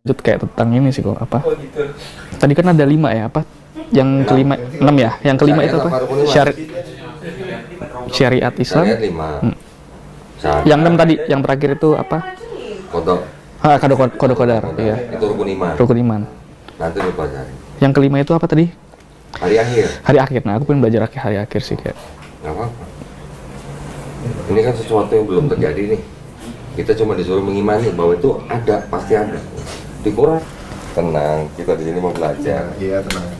lanjut kayak tentang ini sih kok apa? Tadi kan ada 5 ya apa? Yang kelima 6 ya? Yang kelima itu apa? Syariat Islam. Syariat 5. Yang 6 tadi, yang terakhir itu apa? Kodok. Kode kodar. Iya. Itu rukun iman. Rukun iman. Nanti lu pelajari. Yang kelima itu apa tadi? Hari akhir. Hari akhir. Nah, aku pengen belajar hari akhir sih kayak. Nggak apa-apa. Ini kan sesuatu yang belum terjadi nih. Kita cuma disuruh mengimani bahwa itu ada, pasti ada. Di Quran. Tenang, kita di sini mau belajar. Iya, tenang.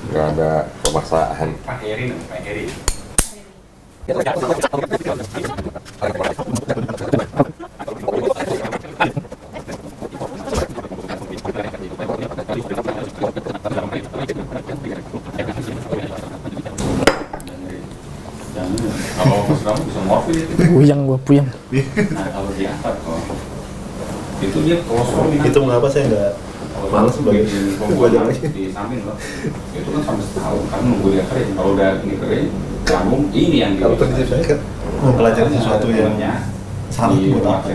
Nggak ada pemaksaan. Pak Heri. Kalau Mas Ram bisa morfin itu. Puyang gua puyang. Nah, kalau di atas kok itu dia kosong. Itu mengapa saya nggak malas sebagai belajar di samping loh. Itu kan sampai setahun kan nunggu dia kering. Kalau udah ini kering, kamu ini yang kalau prinsip saya kan mempelajari sesuatu yang salah buat apa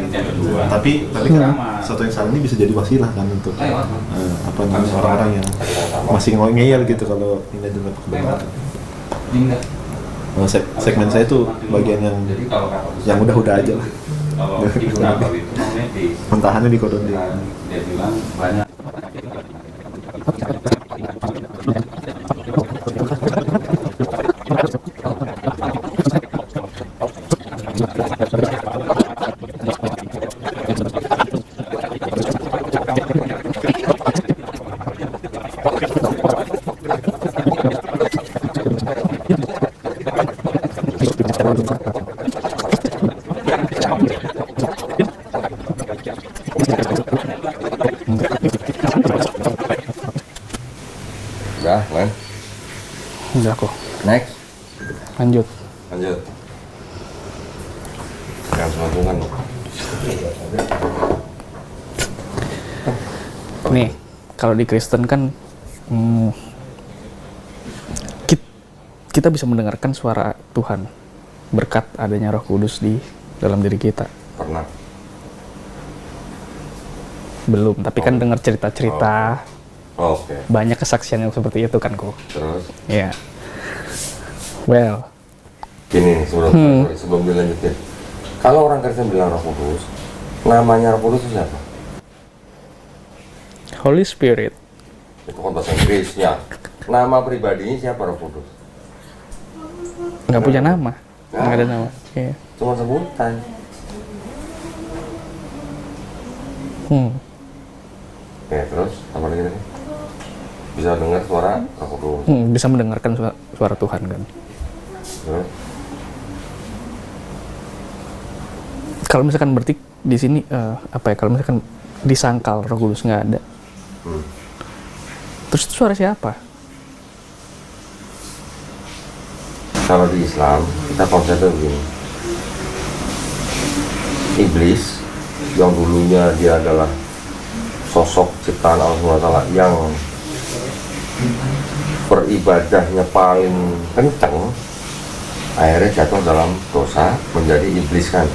tapi sesuatu yang salah ini bisa jadi wasilah kan untuk apa namanya orang-orang yang masih ngeyel gitu kalau ini adalah kebenaran. Segmen saya tuh bagian yang udah-udah aja lah. Kalau itu Nabawi itu namanya di mentahannya di kodon dia. Dia bilang banyak. Udah, Len. Udah kok. Next. Lanjut. Yang sambungan loh. Nih, kalau di Kristen kan kita bisa mendengarkan suara Tuhan berkat adanya Roh Kudus di dalam diri kita. Pernah. Belum, tapi kan dengar cerita-cerita. Oke. Banyak kesaksian yang seperti itu kan kok. Terus? Ya. Well. Gini nih, sebelum dilanjutin. Kalau orang Kristen bilang Roh Kudus, namanya Roh Kudus itu siapa? Holy Spirit. Itu kan bahasa Inggrisnya. Nama pribadinya siapa Roh Kudus? Nggak punya nama. Nggak ada nama. Iya. Cuma sebutan. Oke, terus apa lagi tadi? Bisa dengar suara Roh Kudus. Bisa mendengarkan suara Tuhan kan. Terus? Kalau misalkan berarti di sini kalau misalkan disangkal Roh Kudus nggak ada. Terus itu suara siapa? Kalau di Islam, kita konsepnya begini. Iblis, yang dulunya dia adalah sosok ciptaan Allah SWT yang beribadahnya paling kencang, akhirnya jatuh dalam dosa menjadi iblis kan?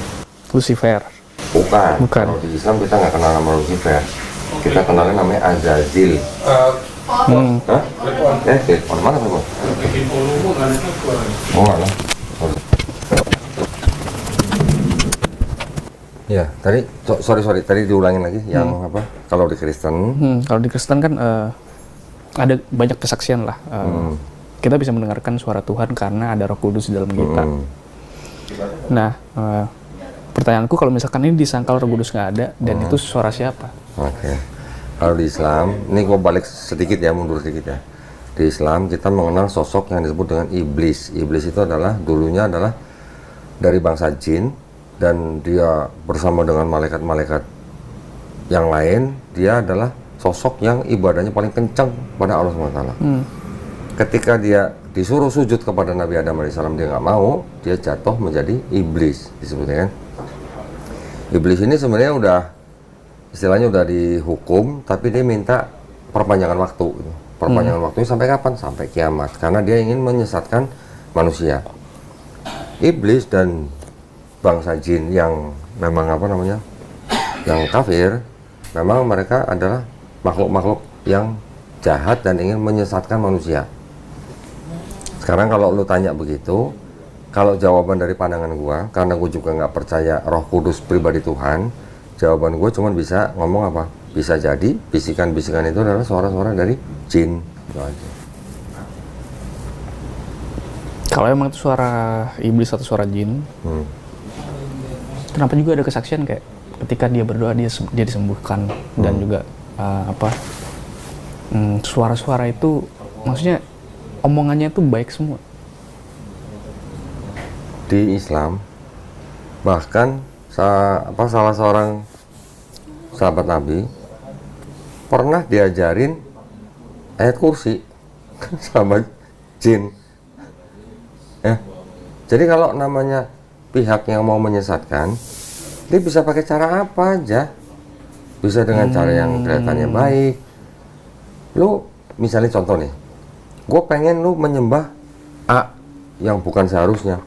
Lucifer. Bukan. Kalau di Islam kita nggak kenal nama Lucifer. Kita kenalnya namanya Azazil. Hah? Telepon mana kamu? Oh, mana? Ya, tadi sorry tadi diulangin lagi yang apa? Kalau di Kristen? Kalau di Kristen kan ada banyak kesaksian lah. Kita bisa mendengarkan suara Tuhan karena ada Roh Kudus di dalam kita. Nah, pertanyaanku kalau misalkan ini disangkal Roh Kudus nggak ada dan itu suara siapa? Oke. Kalau di Islam, ini gua balik sedikit ya, mundur sedikit ya. Di Islam kita mengenal sosok yang disebut dengan iblis. Iblis itu dulunya adalah dari bangsa jin dan dia bersama dengan malaikat-malaikat yang lain, dia adalah sosok yang ibadahnya paling kencang pada Allah SWT. Ketika dia disuruh sujud kepada Nabi Adam AS, dia nggak mau, dia jatuh menjadi iblis disebutnya kan. Iblis ini sebenarnya istilahnya udah dihukum, tapi dia minta perpanjangan waktu. Perpanjangan waktunya sampai kapan? Sampai kiamat. Karena dia ingin menyesatkan manusia. Iblis dan bangsa jin yang memang yang kafir, memang mereka adalah makhluk-makhluk yang jahat dan ingin menyesatkan manusia. Sekarang kalau lu tanya begitu, kalau jawaban dari pandangan gua, karena gua juga nggak percaya Roh Kudus pribadi Tuhan, jawaban gua cuma bisa ngomong apa? Bisa jadi bisikan-bisikan itu adalah suara-suara dari jin. Gitu aja. Kalau emang itu suara iblis atau suara jin, kenapa juga ada kesaksian kayak ketika dia berdoa dia disembuhkan dan juga suara-suara itu maksudnya omongannya itu baik semua. Di Islam bahkan salah seorang sahabat Nabi pernah diajarin ayat kursi sama jin. Ya. Jadi kalau namanya pihak yang mau menyesatkan, dia bisa pakai cara apa aja. Bisa dengan cara yang kelihatannya baik. Lu misalnya contoh nih, gue pengen lu menyembah A yang bukan seharusnya.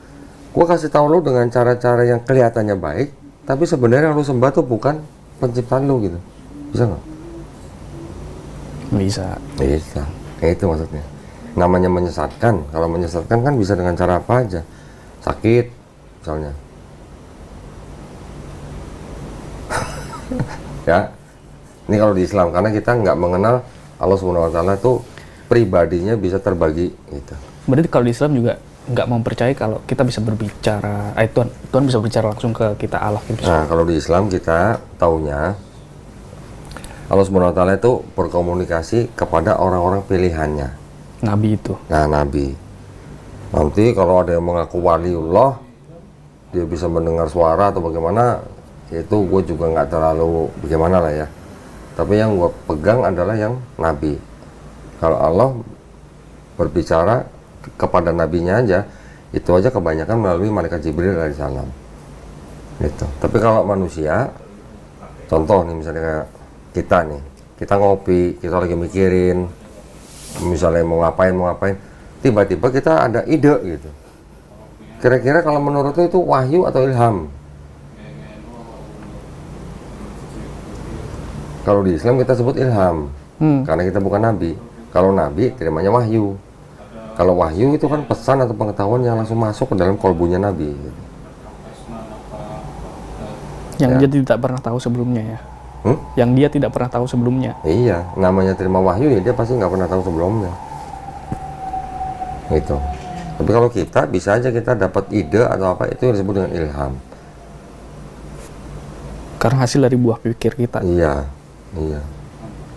Gue kasih tahu lu dengan cara-cara yang kelihatannya baik, tapi sebenarnya yang lu sembah tuh bukan penciptaan lu gitu. Bisa nggak? Bisa. Bisa. Itu maksudnya. Namanya menyesatkan. Kalau menyesatkan kan bisa dengan cara apa aja. Sakit misalnya. Ya. Ini kalau di Islam karena kita nggak mengenal Allah Subhanahu wa taala tuh pribadinya bisa terbagi gitu. Berarti kalau di Islam juga nggak mempercayai kalau kita bisa berbicara, Tuhan bisa berbicara langsung ke kita Allah gitu. Nah, kalau di Islam kita taunya Allah Subhanahu wa taala itu berkomunikasi kepada orang-orang pilihannya. Nabi itu. Nah, Nabi. Nanti kalau ada yang mengaku waliullah, dia bisa mendengar suara atau bagaimana, itu gue juga nggak terlalu bagaimana lah ya. Tapi yang gue pegang adalah yang Nabi. Kalau Allah berbicara kepada nabinya aja, itu aja kebanyakan melalui malaikat Jibril alaihissalam. Gitu. Tapi kalau manusia, contoh nih misalnya kayak kita nih, kita ngopi, kita lagi mikirin, misalnya mau ngapain, tiba-tiba kita ada ide gitu. Kira-kira kalau menurut lu itu wahyu atau ilham? Kalau di Islam kita sebut ilham, karena kita bukan nabi. Kalau nabi terimanya wahyu. Kalau wahyu itu kan pesan atau pengetahuan yang langsung masuk ke dalam kolbunya nabi. Gitu. Yang dia tidak pernah tahu sebelumnya ya. Yang dia tidak pernah tahu sebelumnya. Iya, namanya terima wahyu ya dia pasti nggak pernah tahu sebelumnya. Gitu. Tapi kalau kita bisa aja kita dapat ide atau apa itu yang disebut dengan ilham. Karena hasil dari buah pikir kita. Iya.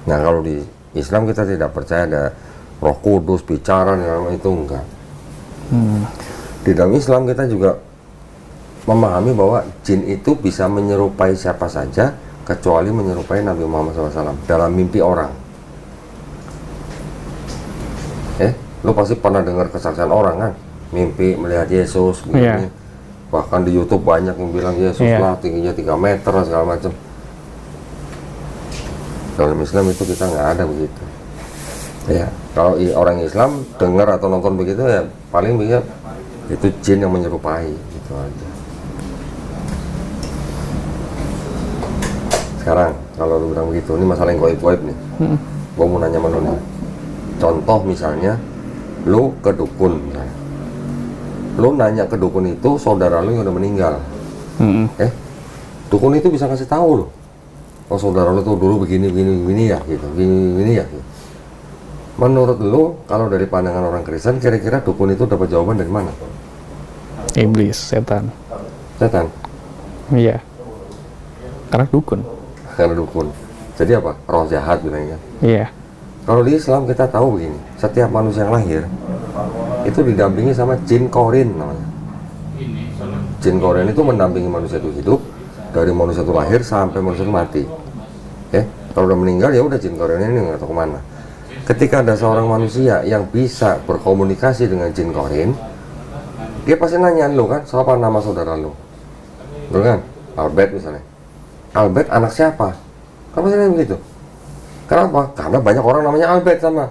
Nah kalau di Islam kita tidak percaya ada Roh Kudus bicara itu enggak. Di dalam Islam kita juga memahami bahwa jin itu bisa menyerupai siapa saja kecuali menyerupai Nabi Muhammad SAW dalam mimpi orang. Lu pasti pernah dengar kesaksian orang kan, mimpi melihat Yesus begini. Bahkan di YouTube banyak yang bilang Yesus lah tingginya 3 meter segala macam. Dalam Islam itu kita nggak ada begitu. Ya, kalau orang Islam dengar atau nonton begitu ya paling bisa itu jin yang menyerupai gitu aja. Sekarang kalau lu bilang begitu, ini masalah yang goib-goib nih. Gua mau nanya sama lu nih. Contoh misalnya lu ke dukun misalnya. Lu nanya ke dukun itu saudara lu yang udah meninggal. Dukun itu bisa kasih tahu lu. Oh saudara lu tuh dulu begini ya gitu. Begini ya gitu. Menurut lu kalau dari pandangan orang Kristen kira-kira dukun itu dapat jawaban dari mana? Iblis, setan. Setan? Iya. Karena dukun. Karena dukun. Jadi apa? Roh jahat bilangnya. Iya. Kalau di Islam kita tahu begini, setiap manusia yang lahir itu didampingi sama jin korin namanya. Jin korin itu mendampingi manusia itu hidup dari manusia itu lahir sampai manusia itu mati. Kalau udah meninggal ya udah jin korin ini nggak tahu kemana. Ketika ada seorang manusia yang bisa berkomunikasi dengan jin korin, dia pasti nanya lo kan, siapa nama saudara lo? Betul kan? Albert misalnya. Albert anak siapa? Kan pasti nanya begitu. Kenapa? Karena banyak orang namanya Albert sama.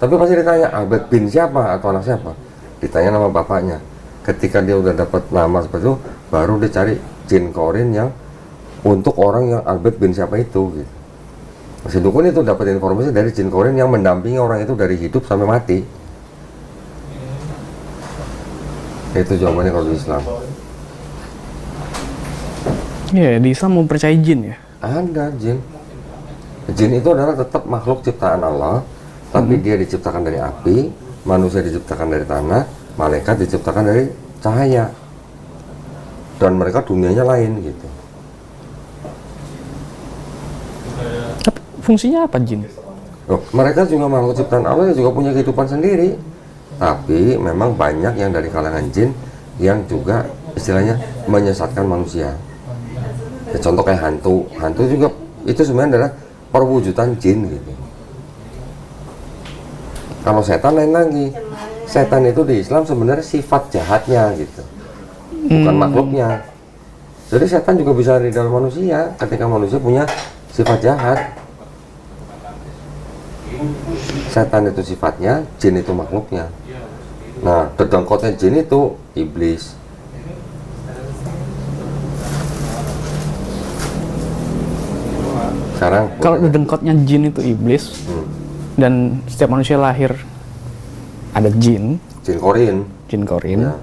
Tapi pasti ditanya Albert bin siapa atau anak siapa? Ditanya nama bapaknya. Ketika dia udah dapat nama seperti itu, baru dia cari jin korin yang untuk orang yang Albert bin siapa itu gitu. Si dukun itu dapat informasi dari jin korin yang mendampingi orang itu dari hidup sampai mati. Itu jawabannya kalau di Islam. Iya, di Islam mau percaya jin ya? Ada jin. Jin itu adalah tetap makhluk ciptaan Allah, tapi dia diciptakan dari api, manusia diciptakan dari tanah, malaikat diciptakan dari cahaya. Dan mereka dunianya lain gitu. Tapi fungsinya apa jin? Loh, mereka juga makhluk ciptaan Allah yang juga punya kehidupan sendiri. Tapi memang banyak yang dari kalangan jin yang juga istilahnya menyesatkan manusia. Ya, contoh kayak hantu. Hantu juga itu sebenarnya adalah perwujudan jin gitu. Kalau setan lain lagi. Setan itu di Islam sebenarnya sifat jahatnya gitu. Bukan makhluknya. Jadi setan juga bisa ada di dalam manusia ketika manusia punya sifat jahat. Setan itu sifatnya, jin itu makhluknya. Nah, dedengkotnya jin itu iblis. Sekarang Kalau dedengkotnya jin itu iblis, dan setiap manusia lahir ada jin jin korin. korin, Ya.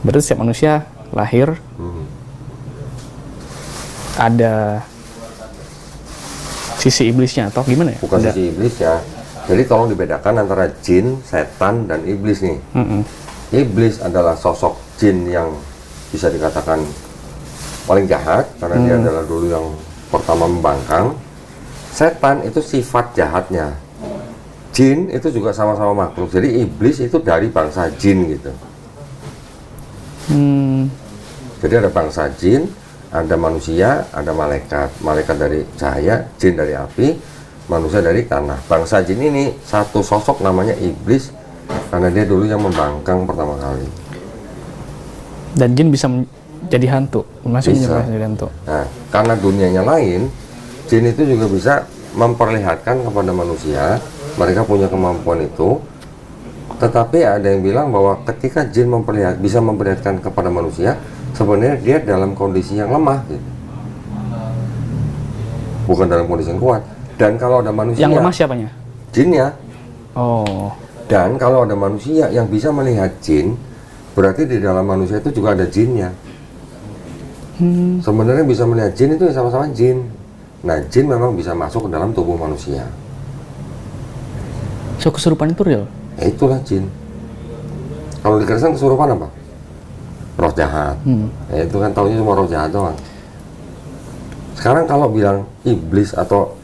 berarti setiap manusia lahir ada sisi iblisnya atau gimana ya? Bukan Ada. sisi iblis ya. Jadi tolong dibedakan antara jin, setan, dan iblis nih. Iblis adalah sosok jin yang bisa dikatakan paling jahat karena dia adalah dulu yang pertama membangkang. Setan itu sifat jahatnya. Jin itu juga sama-sama makhluk. Jadi iblis itu dari bangsa jin gitu. Jadi ada bangsa jin, ada manusia, ada malaikat. Malaikat dari cahaya, jin dari api, manusia dari tanah. Bangsa jin ini satu sosok namanya iblis karena dia dulu yang membangkang pertama kali. Dan jin bisa jadi hantu, masih Bisa. jadi hantu. Nah, karena dunianya lain, jin itu juga bisa memperlihatkan kepada manusia, mereka punya kemampuan itu. Tetapi ada yang bilang bahwa ketika jin bisa memperlihatkan kepada manusia, sebenarnya dia dalam kondisi yang lemah gitu. Bukan dalam kondisi yang kuat. Dan kalau ada manusia Yang lemah siapanya? jinnya. Oh, Dan kalau ada manusia yang bisa melihat jin, berarti di dalam manusia itu juga ada jinnya. Sebenarnya bisa melihat jin itu sama-sama jin. Nah, jin memang bisa masuk ke dalam tubuh manusia. so kesurupan itu real? Ya itulah jin. Kalau di Kristen kesurupan apa? Roh jahat. Ya itu kan taunya cuma roh jahat doang. Sekarang kalau bilang iblis atau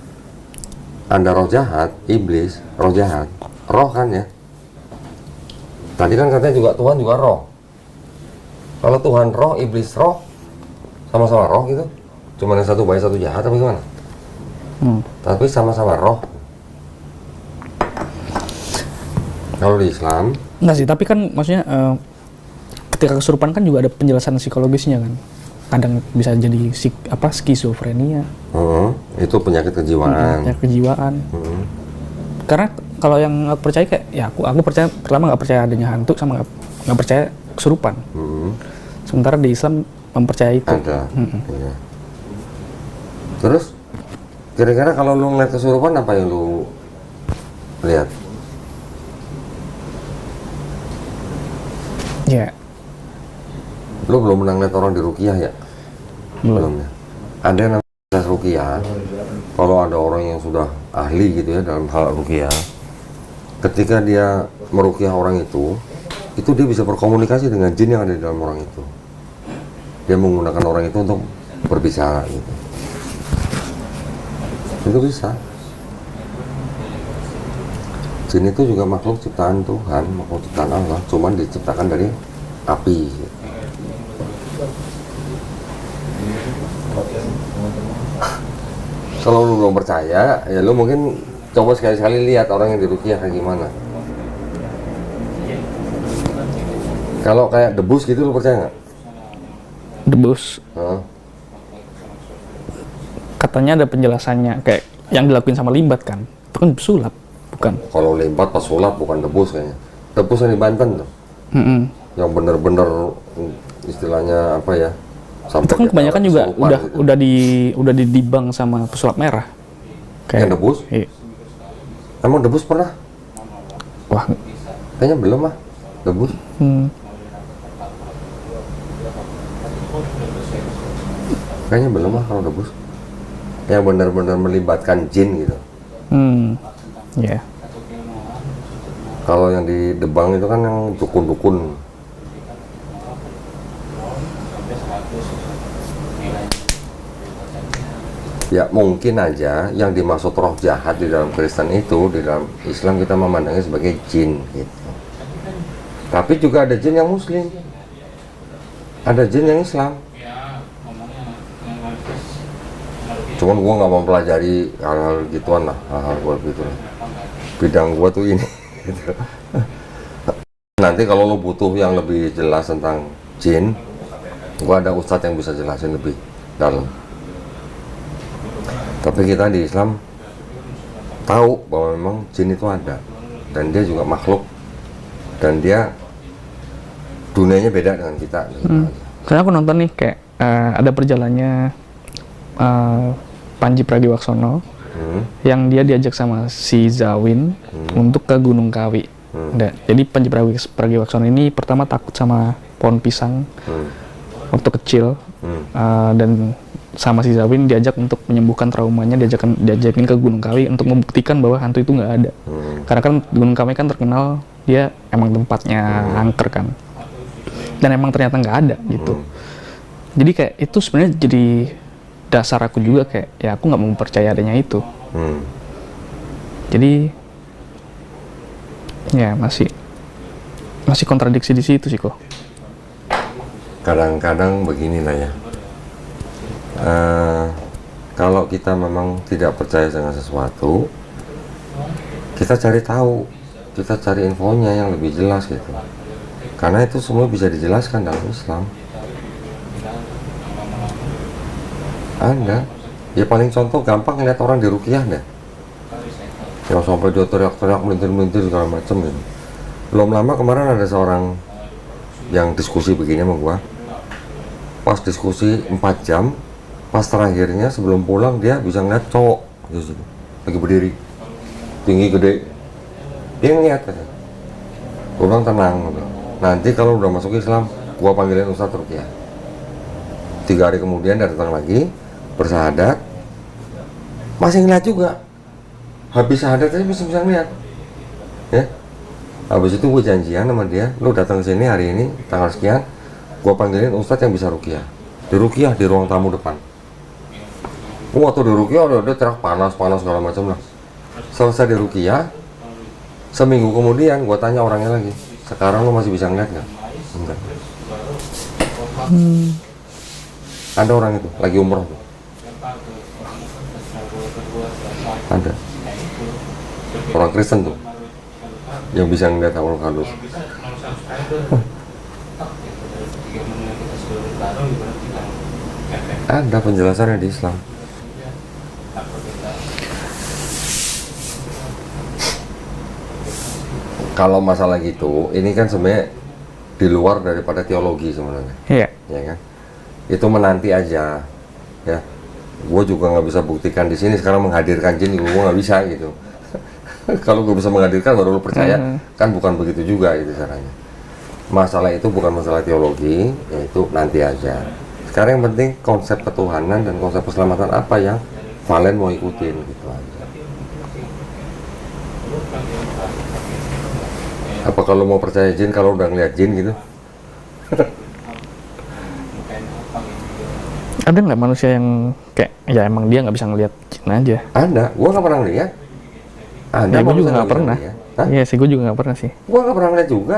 Anda roh jahat, iblis, roh jahat, roh kan ya. Tadi kan katanya juga Tuhan juga roh. Kalau Tuhan roh, iblis roh, sama-sama roh gitu. Cuma yang satu baik, satu jahat, apa gimana? Tapi sama-sama roh. Kalau di Islam, Enggak sih, tapi kan maksudnya ketika kesurupan kan juga ada penjelasan psikologisnya kan. Kadang bisa jadi skizofrenia, itu penyakit kejiwaan. penyakit kejiwaan. Karena kalau yang aku percaya kayak ya aku percaya, pertama nggak percaya adanya hantu, sama nggak percaya kesurupan. Sementara di Islam mempercayai itu. Ada. Iya. Terus kira-kira kalau lu ngeliat kesurupan apa yang lu lihat? Ya, Lu belum pernah ngeliat orang di ruqyah ya? Belum ya? Ada yang namanya ruqyah. Kalau ada orang yang sudah ahli gitu ya dalam hal ruqyah, ketika dia meruqyah orang itu dia bisa berkomunikasi dengan jin yang ada di dalam orang itu. Dia menggunakan orang itu untuk berbicara gitu. Itu bisa. Jin itu juga makhluk ciptaan Tuhan, makhluk ciptaan Allah, cuman diciptakan dari api. Kalau lu belum percaya, ya lu mungkin coba sekali-sekali lihat orang yang diruqyah kayak gimana. Kalau kayak debus gitu lu percaya nggak? debus. Katanya ada penjelasannya kayak yang dilakuin sama limbat kan. Itu kan sulap, bukan? Kalau limbat pas sulap bukan debus kayaknya. Debus yang di Banten tuh. Yang bener-bener istilahnya apa ya? Itu kan kebanyakan juga udah dibang sama pesulap merah. Kayak, Yang debus? Iya. Emang debus pernah? Wah, Kayaknya belum lah, debus. Kayaknya belum lah kalau debus. Yang benar-benar melibatkan jin gitu. ya. Kalau yang di Debang itu kan yang dukun-dukun. Ya mungkin aja yang dimaksud roh jahat di dalam Kristen itu, di dalam Islam kita memandangnya sebagai jin gitu. Tapi juga ada jin yang Muslim, ada jin yang Islam. Cuman gua nggak mau pelajari hal-hal gituan lah, hal-hal gua gitu lah. Bidang gua tuh ini gitu. Nanti kalau lo butuh yang lebih jelas tentang jin, gua ada ustadz yang bisa jelasin lebih dalam. Tapi kita di Islam tahu bahwa memang jin itu ada, dan dia juga makhluk, dan dia dunianya beda dengan kita. Karena aku nonton nih kayak ada perjalanannya Panji Pragiwaksono yang dia diajak sama si Zawin untuk ke Gunung Kawi. Jadi Panji Pragiwaksono ini pertama takut sama pohon pisang waktu kecil, dan sama si Zawin diajak untuk menyembuhkan traumanya, diajakin ke Gunung Kawi untuk membuktikan bahwa hantu itu nggak ada. Karena kan Gunung Kawi kan terkenal dia emang tempatnya angker kan, dan emang ternyata nggak ada gitu. Jadi kayak itu sebenarnya jadi dasar aku juga kayak ya aku nggak mau percaya adanya itu. Jadi ya masih kontradiksi di situ sih kok. Kadang-kadang beginilah ya. Kalau kita memang tidak percaya dengan sesuatu, kita cari tahu, kita cari infonya yang lebih jelas gitu. Karena itu semua bisa dijelaskan dalam Islam. Ada. Ya paling contoh gampang ngeliat orang diruqyah deh. Yang sampai dia teriak-teriak, melintir-melintir segala macam gitu. Belum lama kemarin ada seorang yang diskusi begini sama gua. Pas diskusi 4 jam, pas terakhirnya sebelum pulang dia bisa ngeliat cowok gitu, lagi berdiri tinggi gede, dia ngeliat aja. Gua bilang tenang gitu. Nanti kalau udah masuk Islam gua panggilin Ustadz Ruqyah. 3 hari kemudian dia datang lagi bersahadat, masih ngeliat juga. Habis syahadat aja bisa ngeliat ya. Habis itu gue janjian sama dia, lu datang ke sini hari ini tanggal sekian, gua panggilin Ustadz yang bisa ruqyah. Di ruqyah di ruang tamu depan. Waktu di ruqyah udah teriak panas segala macam lah. Selesai di ruqyah, seminggu kemudian gua tanya orangnya lagi, sekarang lu masih bisa ngeliat nggak? Enggak. Ada orang itu lagi umroh tuh. Ada orang Kristen tuh yang bisa ngeliat awal kardus. Ada penjelasannya di Islam. Kalau masalah gitu, ini kan sebenarnya di luar daripada teologi sebenarnya. Iya. Ya kan? Itu menanti aja. Ya. Gue juga nggak bisa buktikan di sini sekarang menghadirkan jin, gue nggak bisa gitu. Kalau gue bisa menghadirkan baru lu percaya, kan bukan begitu juga gitu caranya. Masalah itu bukan masalah teologi, yaitu nanti aja. Sekarang yang penting konsep ketuhanan dan konsep keselamatan apa yang Valen mau ikutin gitu aja. Apa kalau mau percaya jin kalau udah ngeliat jin gitu? Ada nggak manusia yang kayak ya emang dia nggak bisa ngelihat jin aja? Ada, gua nggak pernah lihat. Ada, Ya, gue juga nggak pernah. Iya sih, gue juga nggak pernah sih. Gua nggak pernah lihat juga.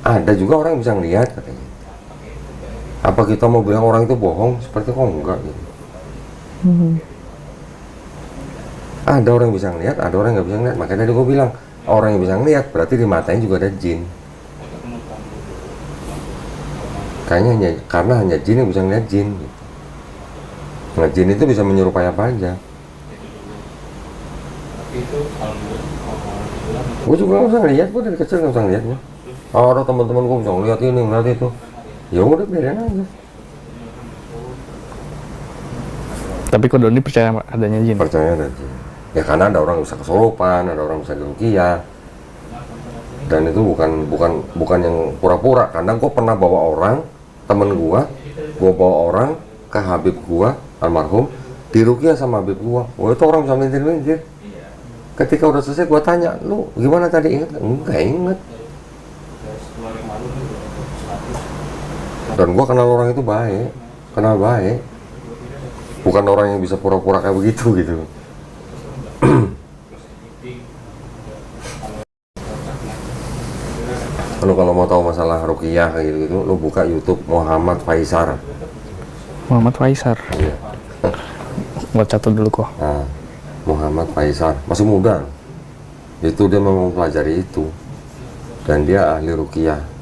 Ada juga orang yang bisa ngelihat katanya. Apa kita mau bilang orang itu bohong? Seperti kok enggak gitu. Ada orang yang bisa ngelihat, ada orang yang nggak bisa ngelihat. Makanya tadi gue bilang orang yang bisa ngelihat berarti di matanya juga ada jin. Kayaknya karena hanya jin yang bisa ngelihat jin. Gitu. Nah jin itu bisa menyerupai apa aja. Gue juga nggak usah ngeliat, gue dari kecil nggak usah ngeliat. Ada teman-teman gue bisa ngeliat ini, ngeliat itu. Ya udah biarin aja. Tapi kok Doni percaya adanya jin? Percaya ada jin. Ya karena ada orang bisa kesurupan, ada orang bisa diruqyah. Dan itu bukan yang pura-pura. Karena gue pernah bawa orang, temen gue bawa orang ke Habib gue, almarhum, diruqyah sama Habib gue. Wah itu orang bisa melintir-melintir. Ketika udah selesai gue tanya, lu gimana tadi, inget? Enggak inget. Dan gue kenal orang itu baik, kenal baik. Bukan orang yang bisa pura-pura kayak begitu gitu. Lu kalau mau tahu masalah ruqyah kayak gitu, lu buka YouTube Muhammad Faisar. Muhammad Faisar. Iya. Gua catat dulu kok. Nah, Muhammad Faisar masih muda. Itu dia memang mempelajari itu. Dan dia ahli ruqyah.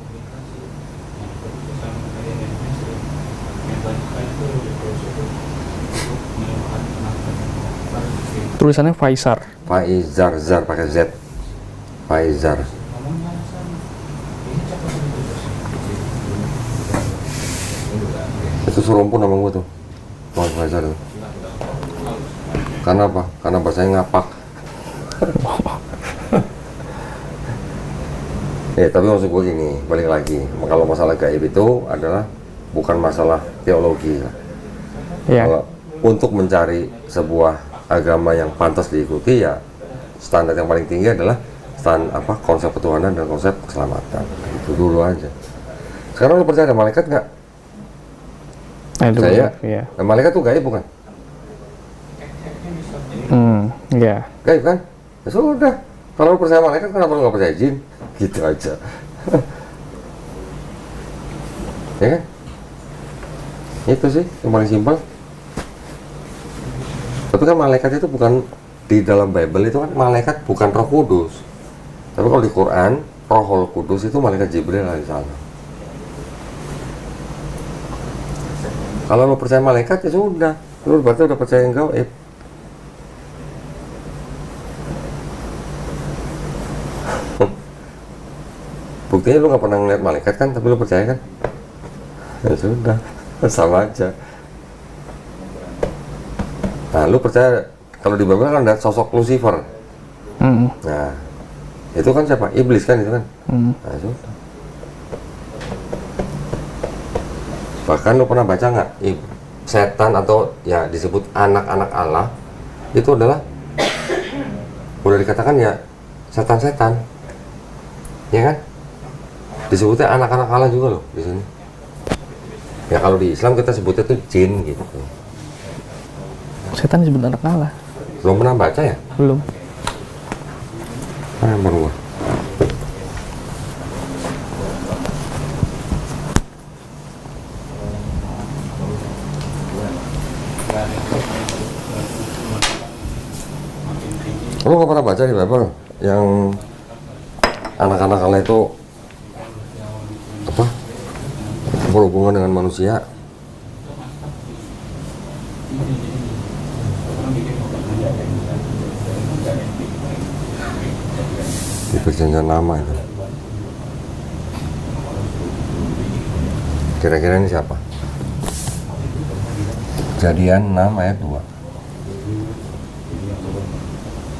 Tulisannya Faisar. Faizar, Zar pakai Z. Faizar. Itu serumpun nama gue tuh, Muhammad Faizar tuh. Karena apa? Karena bahasanya ngapak. Ya tapi maksud gue gini, balik lagi. Kalau masalah gaib itu adalah bukan masalah teologi. Iya. Kalau untuk mencari sebuah agama yang pantas diikuti, ya standar yang paling tinggi adalah konsep ketuhanan dan konsep keselamatan. Itu dulu aja. Sekarang lu percaya ada malaikat nggak? Percaya? Iya. Nah, malaikat tuh gaib bukan? Iya. Gaib kan? Ya sudah. Kalau lu percaya malaikat, kenapa lu nggak percaya jin? Gitu aja. Ya kan? Itu sih yang paling simpel. Tapi kan malaikat itu bukan, di dalam Bible itu kan malaikat bukan Roh Kudus. Tapi kalau di Quran, Rohul Kudus itu malaikat Jibril alaihissalam. Kalau lo percaya malaikat ya sudah, lo berarti udah percaya yang gaib. Buktinya lo nggak pernah ngeliat malaikat kan, tapi lo percaya kan? Ya sudah, sama aja. Nah, lo percaya kalau di Bible kan ada sosok Lucifer. Nah, itu kan siapa? Iblis kan itu kan? Nah, sudah. Bahkan lo pernah baca nggak, setan atau ya disebut anak-anak Allah itu adalah udah dikatakan ya setan-setan, ya kan? Disebutnya anak-anak Allah juga loh di sini. Ya kalau di Islam kita sebutnya tuh jin gitu. Setan disebut anak Allah. Belum pernah baca ya? Belum. Baru gua. Lo nggak pernah baca di Bible yang anak-anak Allah itu apa berhubungan dengan manusia? Di perjanjian lama itu. Kira-kira ini siapa? Kejadian 6 ayat 2.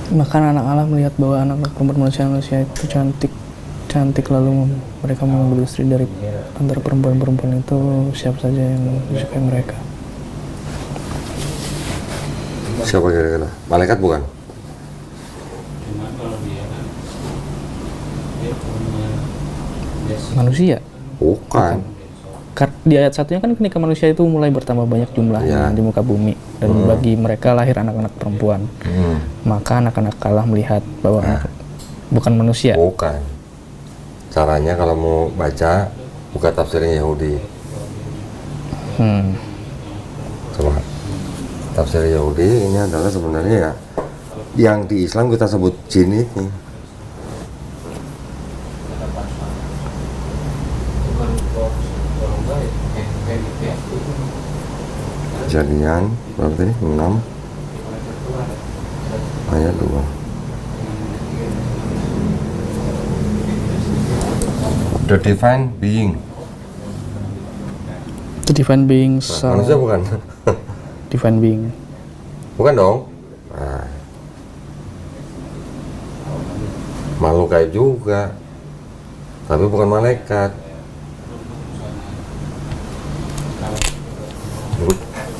Bahkan anak Allah melihat bahwa anak-anak perempuan manusia itu cantik lalu mereka mengambil istri dari antara perempuan-perempuan itu siapa saja yang disukai mereka. Siapa kira-kira? Malaikat bukan? Manusia. Bukan. Di ayat satunya kan ketika manusia itu mulai bertambah banyak jumlahnya di muka bumi dan bagi mereka lahir anak-anak perempuan, maka anak-anak Allah melihat bahwa bukan manusia. Bukan. Caranya kalau mau baca buka tafsirnya Yahudi. Coba tafsir Yahudi ini adalah sebenarnya ya yang di Islam kita sebut jin itu. Kejadian berarti 6 ayat 2. The divine being. The divine being Manusia bukan? divine being. Bukan dong. Nah, makhluk gaib juga, tapi bukan malaikat.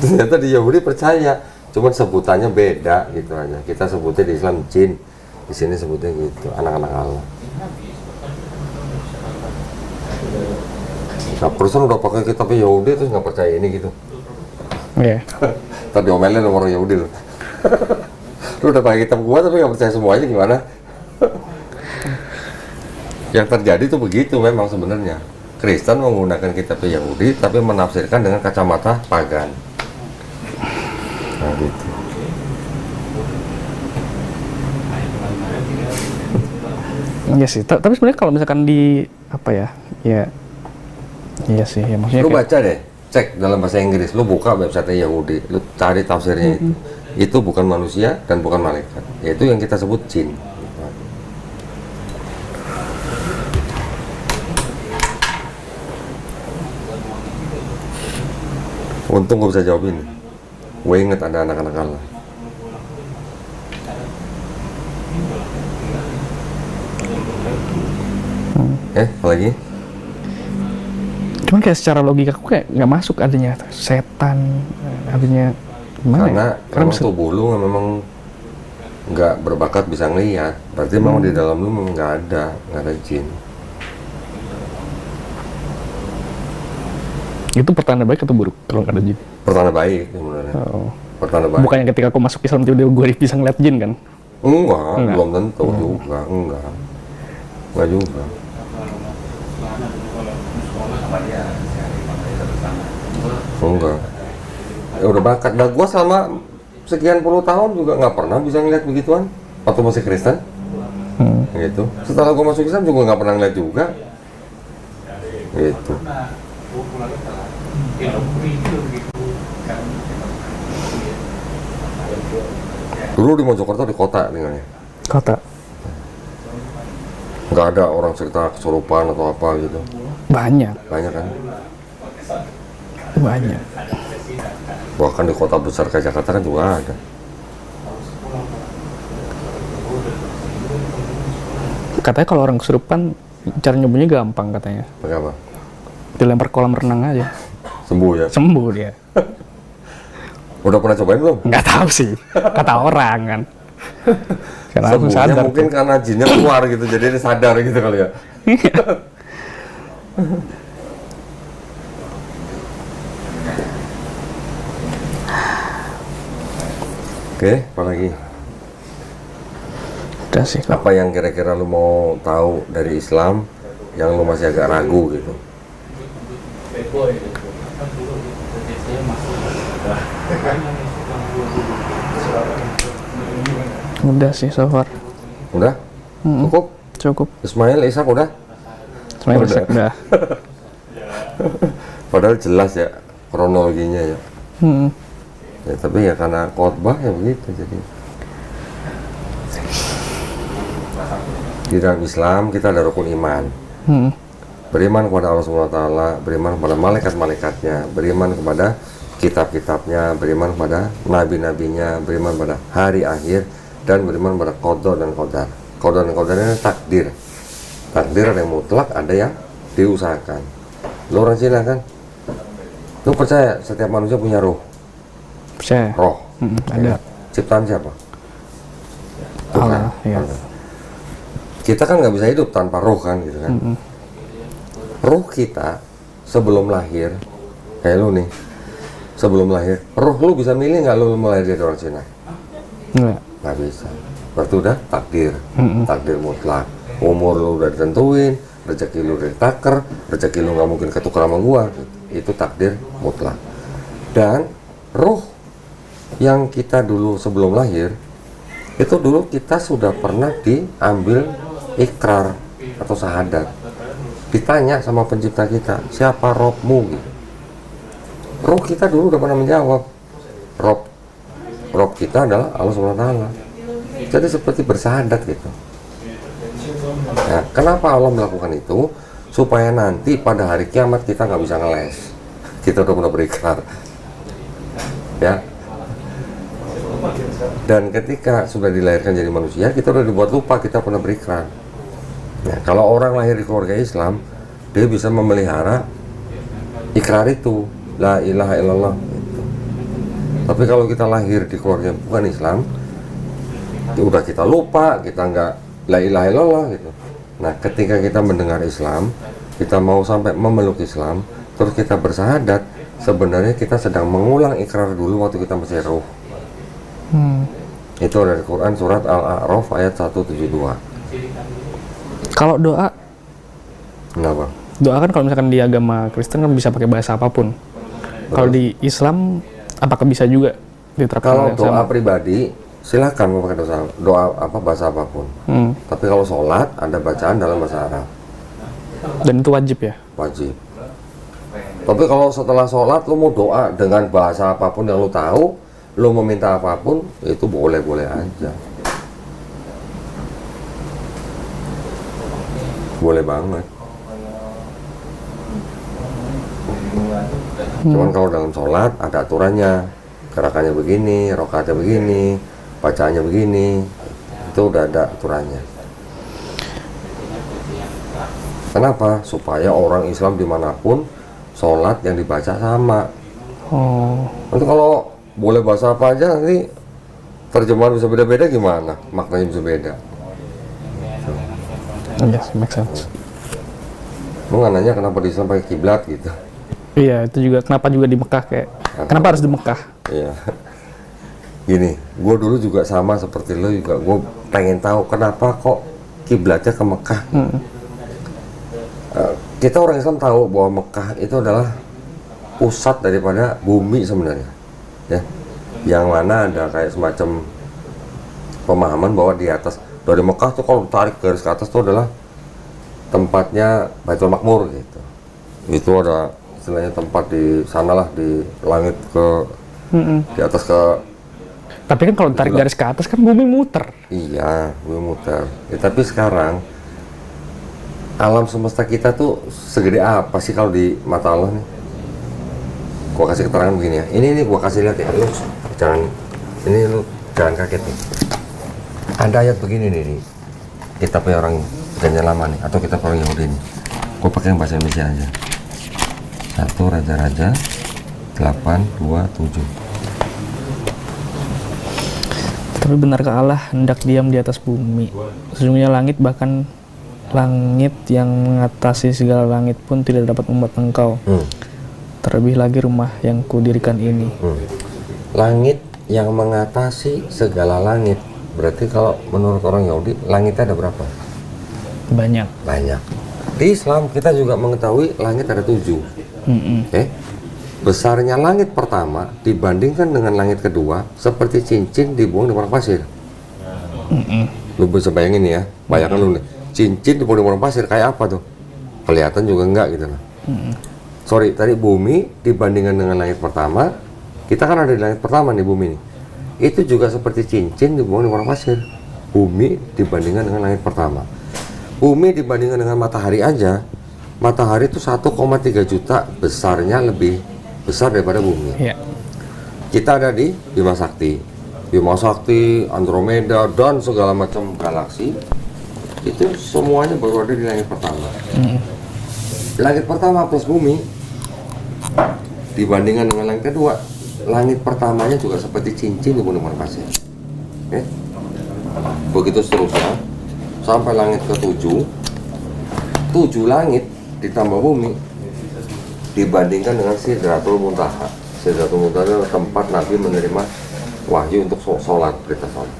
Ternyata di Yahudi percaya, cuman sebutannya beda gitu aja. Kita sebutnya di Islam jin, di sini sebutnya gitu, anak-anak Allah. Nah, perusahaan udah pakai kitab Yahudi terus nggak percaya ini gitu. Iya. Tadi omelin sama orang Yahudi loh. Lu udah pakai kitab gua tapi nggak percaya semuanya gimana? Yang terjadi tuh begitu memang sebenarnya. Kristen menggunakan kitab Yahudi tapi menafsirkan dengan kacamata pagan. Nah gitu. Iya sih, tapi sebenarnya kalau misalkan di apa ya, ya iya sih, ya maksudnya Lu kayak, baca deh, cek dalam bahasa Inggris, lu buka website Yahudi, lu cari tafsirnya itu. Itu bukan manusia dan bukan malaikat. Yaitu yang kita sebut jin. Untung gue bisa jawab ini. Gue inget ada anak-anak Allah. Apalagi? cuman kayak secara logika aku kayak nggak masuk adanya setan, adanya gimana Karena ya? memang bisa- tubuh lu memang nggak berbakat bisa ngelihat. Berarti memang di dalam lu memang nggak ada jin. itu pertanda baik atau buruk kalau nggak ada jin? Pertanda baik sebenarnya. Oh. Pertanda baik. Bukannya ketika aku masuk Islam tiba-tiba gue bisa ngeliat jin kan? Enggak, Enggak. belum tentu juga, enggak juga. Enggak. Ya udah bakat. Dah gua selama sekian puluh tahun juga nggak pernah bisa ngeliat begituan. Waktu masih Kristen, gitu. Setelah gua masuk Islam juga nggak pernah ngeliat juga, gitu. Dulu di Mojokerto di kota tinggalnya. Kota. Nggak ada orang cerita kesurupan atau apa gitu. Banyak. Banyak kan? Banyak. Bahkan di kota besar kayak Jakarta kan juga ada. Katanya kalau orang kesurupan cara nyembuhnya gampang katanya. Pakai apa? Dilempar kolam renang aja. Sembuh ya? Sembuh dia. Udah pernah cobain belum? Nggak tahu sih. Kata orang kan. Karena aku Sembuhnya sadar. mungkin karena jinnya keluar gitu, jadi dia sadar gitu kali ya. Oke, apa lagi? Udah sih kok. Apa yang kira-kira lu mau tahu dari Islam yang lu masih agak ragu gitu? Udah sih so far. Udah? Cukup? Cukup. Ismail, Ishak udah? Semuanya Udah. udah. Padahal jelas ya kronologinya ya. Hmm. Ya, tapi ya karena khotbah ya begitu jadi. Di dalam Islam kita ada rukun iman. Hmm. Beriman kepada Allah SWT, beriman kepada malaikat-malaikatnya, beriman kepada kitab-kitabnya, beriman kepada nabi-nabinya, beriman pada hari akhir, dan beriman pada qada dan qadar. Qada dan qadar ini takdir. Takdir ada yang mutlak, ada yang diusahakan. Lu orang Cina kan? Lu percaya setiap manusia punya roh? Percaya. Roh. Ada. Ya. Ciptaan siapa? Allah, ya. Allah. Kita kan nggak bisa hidup tanpa roh kan gitu kan. Roh kita sebelum lahir, kayak lu nih, sebelum lahir, roh lu bisa milih nggak lu mau lahir jadi orang Cina? Enggak. Nggak bisa. Berarti udah takdir, takdir mutlak. Umur lu udah ditentuin, rezeki lu udah ditaker, rezeki lu nggak mungkin ketukar sama gua. Itu takdir mutlak. Dan roh yang kita dulu sebelum lahir, itu dulu kita sudah pernah diambil ikrar atau syahadat. Ditanya sama pencipta kita, siapa Robmu? Gitu. Roh kita dulu udah pernah menjawab, Rob kita adalah Allah SWT. Jadi seperti bersyahadat gitu. Nah, kenapa Allah melakukan itu? Supaya nanti pada hari kiamat kita nggak bisa ngeles. Kita udah pernah berikrar. Ya. Dan ketika sudah dilahirkan jadi manusia, kita udah dibuat lupa kita pernah berikrar. Nah, kalau orang lahir di keluarga Islam, dia bisa memelihara ikrar itu, la ilaha illallah. Tapi kalau kita lahir di keluarga yang bukan Islam, udah kita lupa, kita nggak la ilaha illallah gitu. Nah, ketika kita mendengar Islam, kita mau sampai memeluk Islam, terus kita bersyahadat, sebenarnya kita sedang mengulang ikrar dulu waktu kita masih ruh. Itu dari Quran surat Al-A'raf ayat 172. Kalau doa, Kenapa? doa kan kalau misalkan di agama Kristen kan bisa pakai bahasa apapun. Kalau di Islam, apakah bisa juga diterapkan Kalau hal yang doa sama? pribadi, silakan mau pakai doa apa bahasa apapun. Tapi kalau sholat ada bacaan dalam bahasa Arab, Dan itu wajib ya? wajib. Tapi kalau setelah sholat lu mau doa dengan bahasa apapun yang lu tahu, lu meminta apapun, itu boleh-boleh aja. Boleh banget. Cuman kalau dalam sholat ada aturannya, gerakannya begini, rokaatnya begini, bacaannya begini, itu udah ada aturannya. Kenapa? Supaya orang Islam dimanapun sholat yang dibaca sama. Oh, Nanti kalau boleh bahasa apa aja, nanti terjemahan bisa beda-beda gimana? Maknanya bisa beda. yes, make sense. Lu nggak nanya kenapa di Islam pakai kiblat gitu? Iya, itu juga kenapa juga di Mekah kayak, kenapa harus di Mekah? Iya. Gini, gue dulu juga sama seperti lo juga. Gue pengen tahu kenapa kok kiblatnya ke Mekah. Kita orang Islam tahu bahwa Mekah itu adalah pusat daripada bumi sebenarnya, ya. Yang mana ada kayak semacam pemahaman bahwa di atas dari Mekah tuh kalau tarik garis ke atas tuh adalah tempatnya Baitul Makmur gitu. Itu ada istilahnya tempat di sanalah di langit ke di atas ke. Tapi kan kalau tarik garis ke atas kan bumi muter. Iya, bumi muter. Ya, tapi sekarang alam semesta kita tuh segede apa sih kalau di mata Allah nih? Gua kasih keterangan begini ya. Ini gua kasih lihat ya. Lu jangan kaget nih. Ada ayat begini nih di kitabnya orang Perjanjian Lama nih, atau kitab orang Yahudi nih. Gua pakai yang bahasa Indonesia aja. 1 Raja-Raja 8:27. Tapi benarkah Allah hendak diam di atas bumi? Sesungguhnya langit, bahkan langit yang mengatasi segala langit pun tidak dapat membuat engkau. Terlebih lagi rumah yang kudirikan ini. Langit yang mengatasi segala langit. Berarti kalau menurut orang Yahudi, langitnya ada berapa? Banyak. Banyak. Di Islam kita juga mengetahui langit ada 7. Besarnya langit pertama dibandingkan dengan langit kedua seperti cincin dibuang di padang pasir. Lu bisa bayangin ya, bayangkan lu nih, cincin dibuang di padang pasir kayak apa tuh? Kelihatan juga enggak gitu loh. Sorry, tadi bumi dibandingkan dengan langit pertama, kita kan ada di langit pertama nih bumi nih. Itu juga seperti cincin dibuang di padang pasir. Bumi dibandingkan dengan langit pertama. Bumi dibandingkan dengan matahari aja, matahari itu 1,3 juta besarnya, lebih besar daripada bumi. Iya. Kita ada di Bima Sakti, Andromeda, dan segala macam galaksi. Itu semuanya baru ada di langit pertama. Langit pertama plus bumi dibandingkan dengan langit kedua, langit pertamanya juga seperti cincin di padang pasir. Begitu seterusnya sampai langit ke-7. 7 langit ditambah bumi dibandingkan dengan Sidratul Muntaha. Sidratul Muntaha adalah tempat Nabi menerima wahyu untuk sholat, perintah sholat.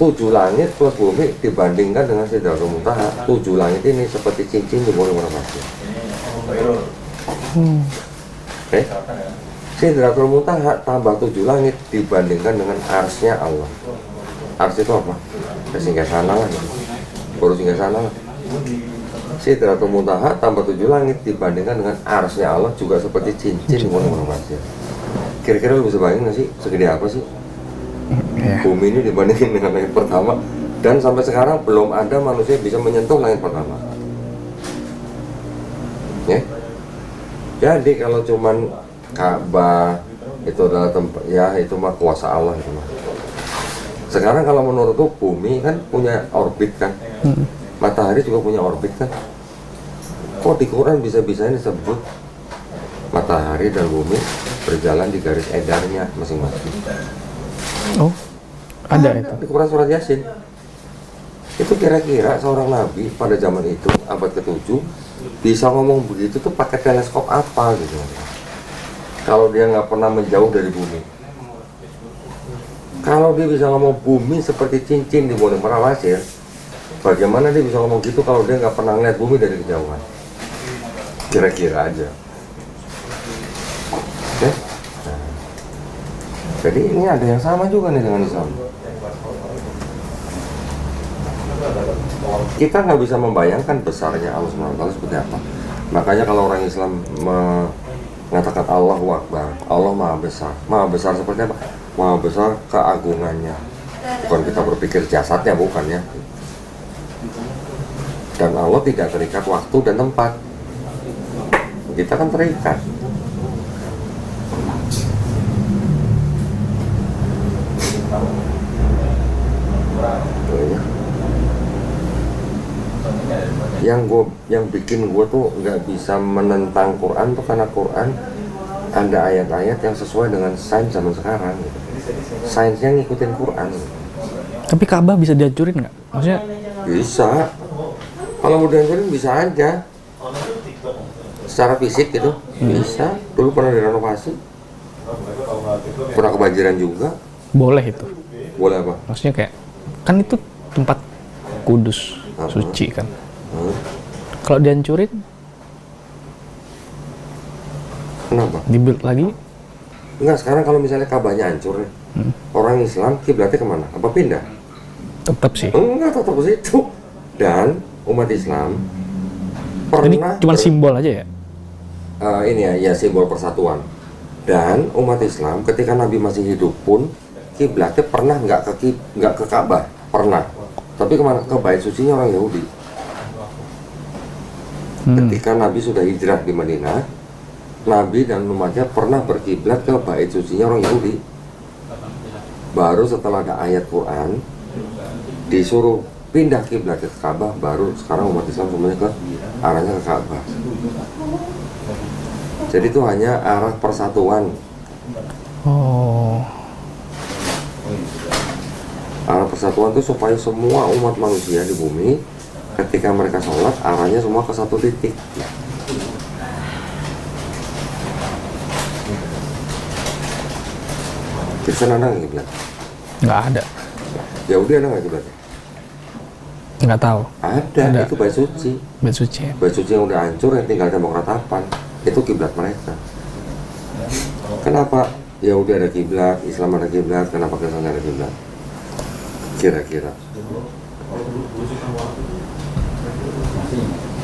7 langit plus bumi dibandingkan dengan Sidratul Muntaha. 7 langit ini seperti cincin di padang pasir. Sidratul Muntaha tambah 7 langit dibandingkan dengan arsy-nya Allah. Arsy itu apa? Singgah sana lah, baru singgah sana lah. Sidratul Muntaha tambah 7 langit dibandingkan dengan arsy-nya Allah juga seperti cincin di padang pasir. Kira-kira lu bisa bayangin nggak sih segede apa sih bumi ini dibandingin dengan langit pertama? Dan sampai sekarang belum ada manusia yang bisa menyentuh langit pertama. Ya. Jadi kalau cuman Ka'bah, Itu adalah tempat, ya itu mah kuasa Allah itu mah. Sekarang kalau menurut tuh bumi kan punya orbit kan, matahari juga punya orbit kan. Kok di Quran bisa-bisanya disebut matahari dan bumi berjalan di garis edarnya masing-masing? Oh, ada itu. Di Quran surat Yasin. Itu kira-kira seorang nabi pada zaman itu abad ke-7 bisa ngomong begitu tuh pakai teleskop apa gitu? Kalau dia nggak pernah menjauh dari bumi. Kalau dia bisa ngomong bumi seperti cincin di bawah pasir, bagaimana dia bisa ngomong gitu kalau dia nggak pernah ngeliat bumi dari kejauhan? Kira-kira aja. Oke? Nah. Jadi ini ada yang sama juga nih dengan Islam. Kita nggak bisa membayangkan besarnya Allah SWT seperti apa. Makanya kalau orang Islam mengatakan Allahu Akbar, Allah Maha Besar. Maha Besar seperti apa? Maha Besar keagungannya. Bukan kita berpikir jasadnya, bukan ya. Dan Allah tidak terikat waktu dan tempat. Kita kan terikat. Yang bikin gue tuh nggak bisa menentang Quran tuh karena Quran ada ayat-ayat yang sesuai dengan sains zaman sekarang gitu. Sainsnya ngikutin Quran gitu. Tapi Ka'bah bisa dihancurin nggak? Maksudnya Bisa. Kalau mau dihancurin bisa aja. Secara fisik gitu bisa. Dulu pernah direnovasi. Pernah kebanjiran juga. boleh itu. Boleh apa? Maksudnya kayak kan itu tempat kudus, suci kan. Kalau dihancurin, Kenapa? dibuild lagi, Enggak, sekarang kalau misalnya Ka'bahnya hancur nih, orang Islam kiblatnya kemana? Apa pindah? tetap sih. Enggak, tetap ke situ. Dan umat Islam Ini pernah cuma simbol aja ya. ini ya simbol persatuan. Dan umat Islam ketika Nabi masih hidup pun kiblatnya pernah nggak ke Ka'bah, pernah. Tapi kemana? Ke bait sucinya orang Yahudi. Ketika Nabi sudah hijrah di Madinah, Nabi dan umatnya pernah berkiblat ke bait sucinya orang Yahudi. Baru setelah ada ayat Quran disuruh pindah kiblat ke Ka'bah, baru sekarang umat Islam semuanya ke arahnya ke Ka'bah. Jadi itu hanya arah persatuan. Oh, Arah persatuan itu supaya semua umat manusia di bumi ketika mereka sholat arahnya semua ke satu titik. Kristen ada nggak kiblat? nggak ada. Yahudi ada nggak kiblat? Nggak tahu. Ada, Ada. itu bait suci. Bait suci ya. Bait suci yang udah hancur yang tinggal tembok ratapan. Itu kiblat mereka. Kenapa Yahudi ada kiblat, Islam ada kiblat, kenapa Kristen ada kiblat? Kira-kira.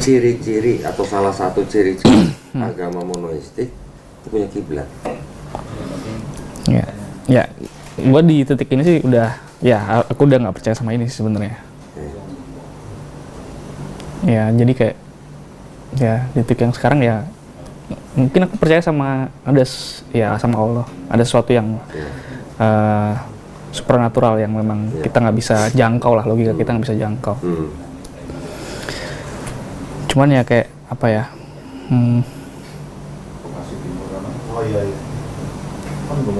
Ciri-ciri atau salah satu ciri-ciri agama monoistik itu punya kiblat. Ya, ya. Gua di titik ini sih udah, ya aku udah nggak percaya sama ini sih sebenarnya. Ya, jadi kayak, ya di titik yang sekarang ya, mungkin aku percaya sama ya sama Allah. Ada sesuatu yang supernatural yang memang kita nggak bisa jangkau lah, logika kita nggak bisa jangkau. Cuman ya kayak apa ya?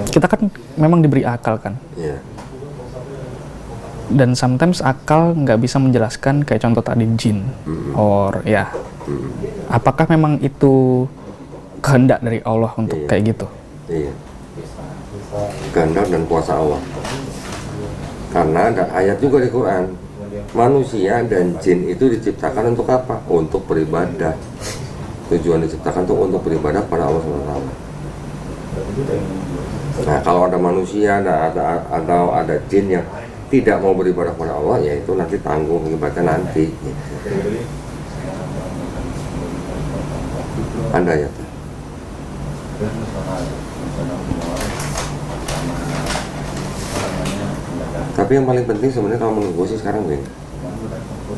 Kita kan memang diberi akal kan. Iya. Dan sometimes akal nggak bisa menjelaskan, kayak contoh tadi jin, or ya. Apakah memang itu kehendak dari Allah untuk kayak gitu? Iya. Kehendak dan kuasa Allah. Karena ada ayat juga di Quran. Manusia dan jin itu diciptakan untuk apa? Untuk beribadah. Tujuan diciptakan itu untuk beribadah pada Allah SWT. Nah, kalau ada manusia, ada jin yang tidak mau beribadah pada Allah, ya itu nanti tanggung ibadahnya nanti. Anda ya. Tapi yang paling penting sebenarnya kalau menurut gue sih sekarang gini,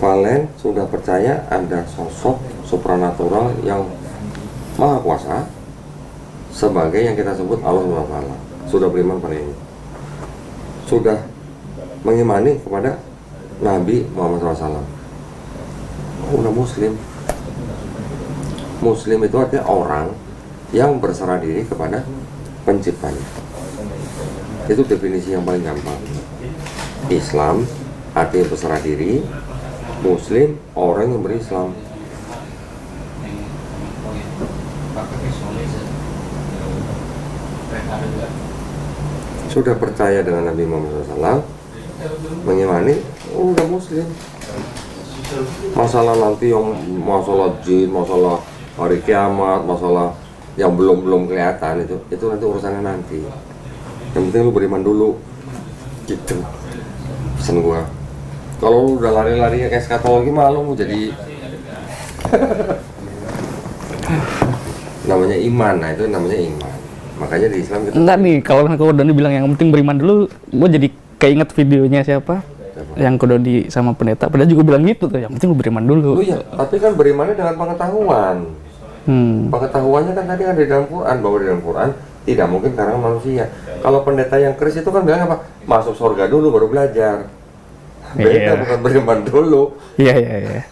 Valen sudah percaya ada sosok supranatural yang maha kuasa, sebagai yang kita sebut Allah SWT. Sudah beriman pada ini, sudah mengimani kepada Nabi Muhammad SAW. Udah muslim. Muslim itu artinya orang yang berserah diri kepada penciptanya. Itu definisi yang paling gampang. Islam artinya berserah diri, Muslim orang yang berislam. Sudah percaya dengan Nabi Muhammad SAW, mengimani, udah muslim. Masalah nanti yang masalah jin, masalah hari kiamat, masalah yang belum kelihatan itu nanti urusannya nanti. Yang penting lu beriman dulu, gitu. Pesan gua. Kalau lu udah lari-lari kayak skatologi mah lu mau jadi namanya iman, nah itu namanya iman. Makanya di Islam kita Enggak nih, kalau Doni bilang yang penting beriman dulu, gue jadi keinget videonya siapa? Yang Doni sama pendeta, padahal juga bilang gitu tuh, yang penting lu beriman dulu. oh iya, tapi kan berimannya dengan pengetahuan. Pengetahuannya kan tadi ada di dalam Quran, bahwa di dalam Quran tidak mungkin karena manusia. Kalau pendeta yang keris itu kan bilang apa? Masuk surga dulu baru belajar. Beda, bukan beriman dulu. Iya.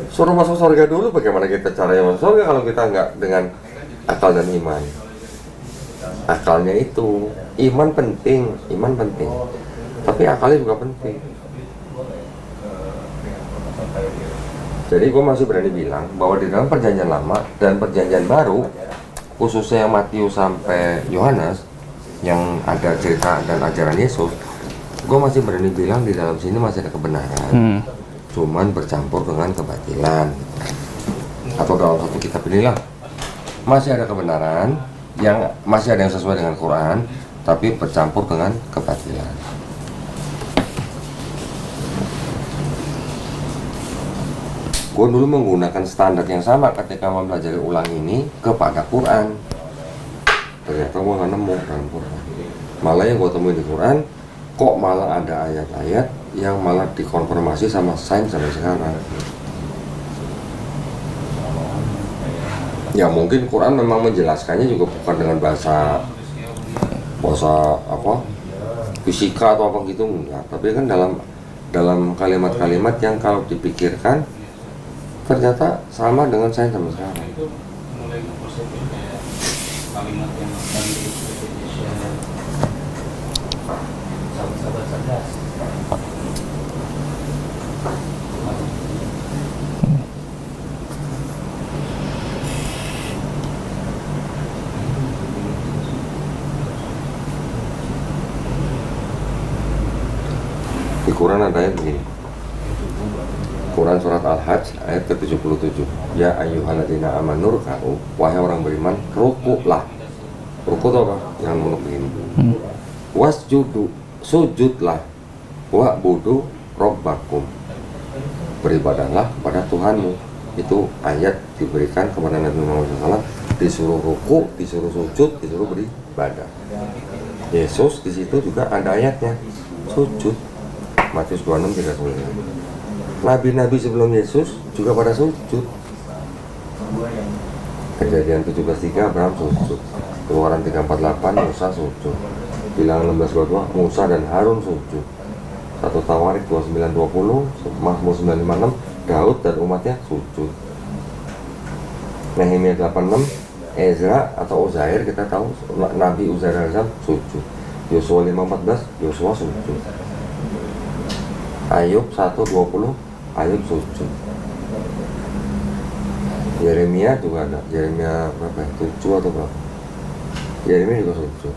Suruh masuk surga dulu, bagaimana kita caranya masuk surga kalau kita nggak dengan akal dan iman? Akalnya itu, iman penting, tapi akalnya juga penting. Jadi gue masih berani bilang bahwa di dalam perjanjian lama dan perjanjian baru, khususnya yang Matius sampai Yohanes, yang ada cerita dan ajaran Yesus, gue masih berani bilang di dalam sini masih ada kebenaran, cuman bercampur dengan kebatilan. Atau dalam satu kitab inilah masih ada kebenaran, yang masih ada yang sesuai dengan Quran, tapi bercampur dengan kebatilan. Gue dulu menggunakan standar yang sama ketika mempelajari ulang ini kepada Quran. Ternyata gue nggak nemu dalam Quran. Malah yang gue temuin di Quran, kok malah ada ayat-ayat yang malah dikonfirmasi sama sains sampai sekarang. Ya mungkin Quran memang menjelaskannya juga bukan dengan bahasa apa fisika atau apa gitu, enggak. Tapi kan dalam kalimat-kalimat yang kalau dipikirkan ternyata sama dengan sains sampai sekarang. Di Quran ada ayat begini. Quran surat Al-Hajj ayat ke-77. Ya ayyuhalladzina amanu ruk'u, wahai orang beriman, rukuklah. Ruku itu apa? Jangan menuk begini. Wasjudu, sujudlah. Wa'budu rabbakum, beribadahlah kepada Tuhanmu. Itu ayat diberikan kepada Nabi Muhammad SAW, disuruh ruku, disuruh sujud, disuruh beribadah. Yesus di situ juga ada ayatnya, sujud. Matius 26:39. Nabi-nabi sebelum Yesus juga pada sujud. Kejadian 17:3 Abraham sujud. Keluaran 3:48 Musa sujud. Bilangan 16:22 Musa dan Harun sujud. 1 Tawarik 29:20, Mazmur 9:56 Daud dan umatnya sujud. Nehemia 8:6 Ezra atau Uzair, kita tahu Nabi Uzair AS sujud. Yosua 5:14 Yosua sujud. Ayub 1:20 Ayub sujud. Yeremia juga ada. Yeremia berapa? 7 atau berapa? Yeremia juga sujud.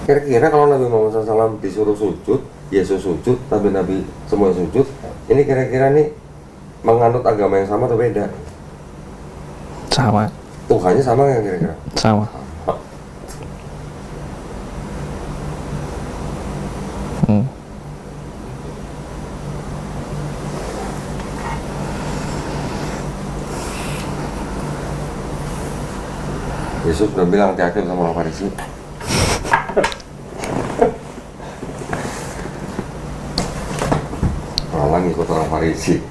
Kira-kira kalau Nabi Muhammad SAW disuruh sujud, Yesus sujud, Nabi-Nabi semua sujud, ini kira-kira nih menganut agama yang sama atau beda? Sama. Tuhannya sama nggak kira-kira? Sama. Yesus udah bilang hati-hati sama orang Farisi. Malah ngikut orang Farisi.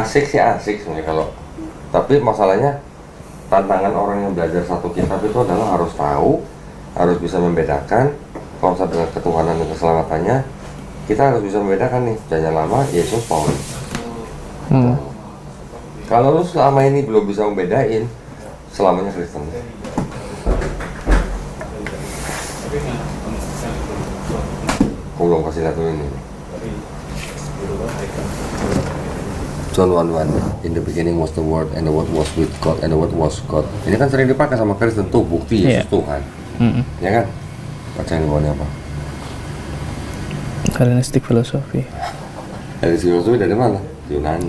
asik sih asik sebenarnya kalau, tapi masalahnya tantangan orang yang belajar satu kitab itu adalah harus tahu, harus bisa membedakan konsep dengan ketuhanan dan keselamatannya. Kita harus bisa membedakan nih, Perjanjian Lama, Yesus, Paulus. Kalau lu selama ini belum bisa membedain, selamanya Kristen. Aku belum kasih lihat ini. John 1:1, in the beginning was the Word, and the Word was with God, and the Word was God. Ini kan sering dipakai sama Kristen tuh, bukti Yesus Tuhan. Ya kan? Baca yang bawahnya apa? Hellenistic philosophy. Hellenistic philosophy dari mana? Yunani.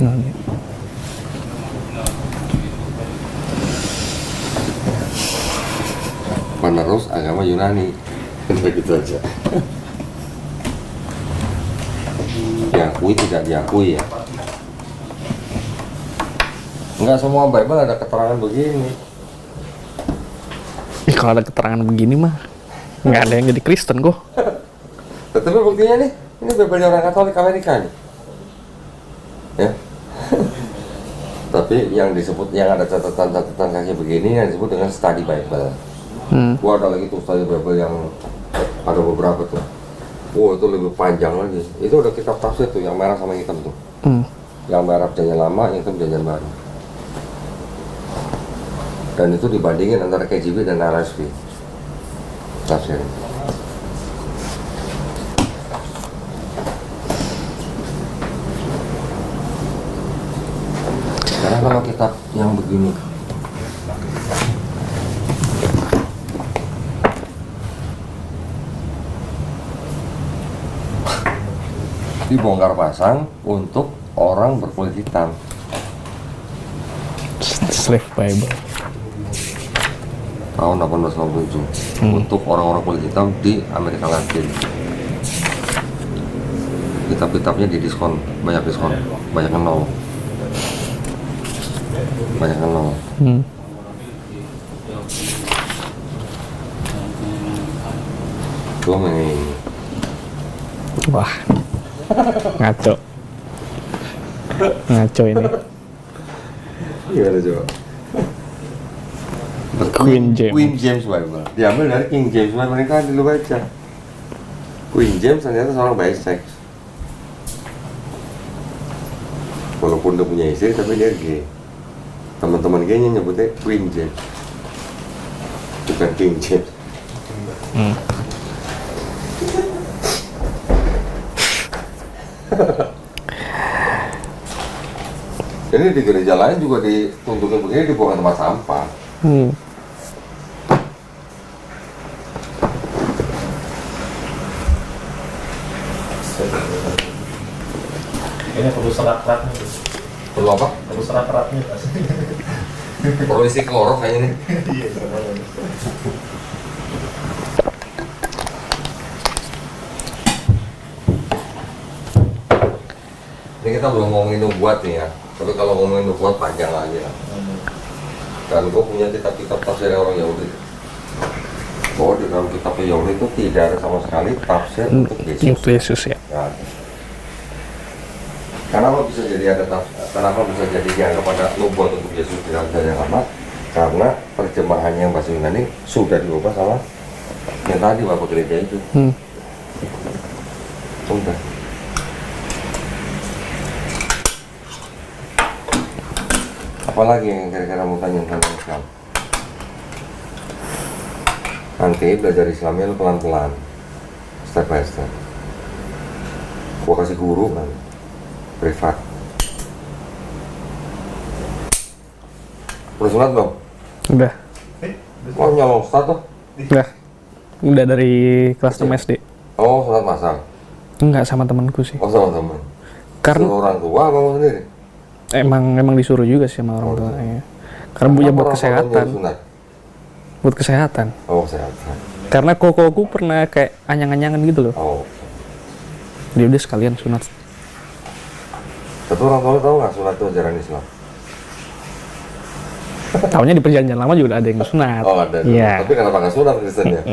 Penerus agama Yunani. Begitu aja. Diakui tidak diakui ya. Enggak semua Bible ada keterangan begini. Kalau ada keterangan begini mah nggak ada yang jadi Kristen kok. Tetapi buktinya nih, ini Bible orang Katolik Amerika nih. Ya. Tapi yang disebut, yang ada catatan-catatan kaki begini yang disebut dengan study Bible. Gua ada lagi tuh study Bible yang ada beberapa tuh. Wow, itu lebih panjang lagi. Itu udah kitab tafsir tuh, yang merah sama hitam tuh. Yang merah Perjanjian Lama, yang hitam Perjanjian Baru. Dan itu dibandingin antara KJV dan RSV tafsir. Karena kalau kitab yang begini dibongkar pasang untuk orang berkulit hitam. Slave Bible. Tahun 1867 untuk orang-orang kulit hitam di Amerika Latin. Kitab-kitabnya di diskon, banyak diskon, banyak yang nol. Banyak yang nol. Belum ini. Wah, ngaco. Ngaco ini. Gimana coba? Queen James. Queen James Bible. Diambil dari King James Bible, mereka dulu baca. Queen James ternyata seorang bisex. Walaupun dia punya istri, tapi dia gay. Teman-teman gaynya nyebutnya Queen James, bukan King James. Jadi di gereja lain juga dituntutin begini, dibuang tempat sampah. Ini perlu serat-seratnya. Perlu apa? Perlu serat-seratnya. Perlu isi kloro kayaknya nih. Iya, Ini kita belum ngomongin nubuat nih ya. Tapi kalau ngomongin nubuat panjang lagi lah. Dan gue punya kitab-kitab tafsir orang Yahudi. Bahwa di dalam kitab Yahudi itu tidak ada sama sekali tafsir untuk Yesus. Untuk Yesus ya. Nggak ada. Kenapa bisa jadi kenapa bisa jadi dianggap ada nubuat untuk Yesus di dalam Perjanjian Lama? Karena terjemahannya yang bahasa Yunani sudah diubah sama yang tadi Bapak gereja itu. Sudah. Apalagi yang kira-kira mau tanya tentang Islam? Nanti belajar Islamnya lu pelan-pelan, step by step. Gua kasih guru kan, privat. Udah sunat belum? Udah. Oh nyolong ustad tuh? Udah dari kelas 6 SD. Oh sunat masal? Enggak, sama temanku sih. Oh sama teman? Karena Suruh orang tua apa mau sendiri? emang disuruh juga sih sama orang tua. Ya. Karena punya buat kesehatan. Buat kesehatan. Oh kesehatan. Karena kokoku pernah kayak anyang-anyangan gitu loh. Oh. Dia udah sekalian sunat. Tapi orang tua tahu nggak sunat itu ajaran Islam? Taunya di Perjanjian Lama juga ada yang sunat. Oh ada. Iya. Tapi kenapa nggak sunat Kristennya?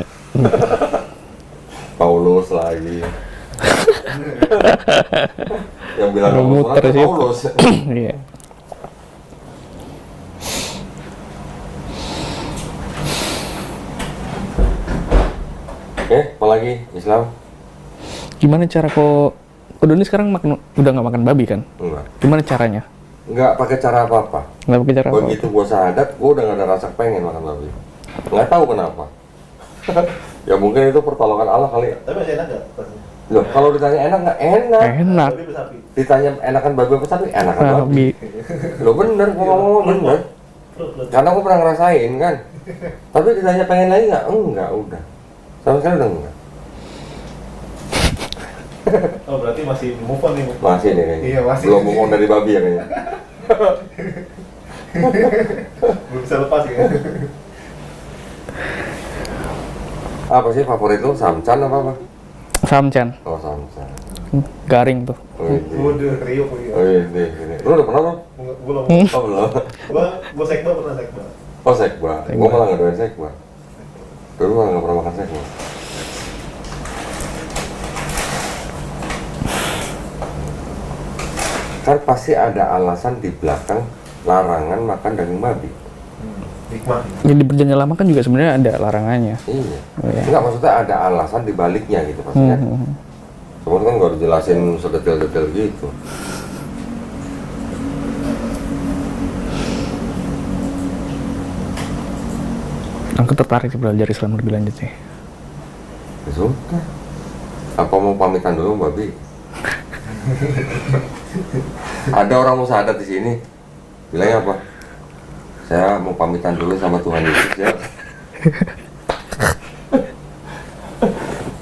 Paulus lagi. Yang bilang Udah kamu muter sholat situ. Paulus. Iya. Oke, apalagi Islam? Gimana cara kok Doni sekarang udah nggak makan babi kan? Enggak. Gimana caranya? Enggak pakai cara apa-apa. Nggak pakai cara apa? Begitu gua syahadat, gua udah gak ada rasa pengen makan babi. Nggak tahu kenapa. Ya mungkin itu pertolongan Allah kali ya. Tapi masih enak nggak rasanya? Loh, kalau ditanya enak nggak enak. Enak. Tapi sapi. Ditanya enakan babi apa sapi? Enakan babi. Babi. Loh bener, gua ngomong bener. Karena gua pernah ngerasain kan. Tapi ditanya pengen lagi nggak? Enggak, udah. Sama sekali udah enggak. Oh berarti masih move on nih. Masih nih kayaknya. Iya, masih. Belum move on dari babi ya kayaknya. Belum bisa lepas ya. Apa sih favorit lu? Samcan apa apa? Samcan. Oh samcan. Garing tuh. Oh ini. Udah Rio ya. Oh ini. Lu udah pernah belum? Belum. Oh belum. Gua sekba pernah sekba. Oh sekba. Gua malah nggak doyan sekba. Dulu malah nggak pernah makan sekba. Kan pasti ada alasan di belakang larangan makan daging babi. Nikmat. Jadi perjanjian lama kan juga sebenarnya ada larangannya. Iya. Oh, iya. Enggak, maksudnya ada alasan di baliknya gitu pastinya. Cuman kan nggak dijelasin sedetail-detail gitu. Aku tertarik sih belajar Islam lebih lanjut sih. Ya sudah. Apa mau pamitan dulu Mbak Bi? Ada orang mau syahadat di sini. Bilangnya apa? Saya mau pamitan dulu sama Tuhan Yesus ya.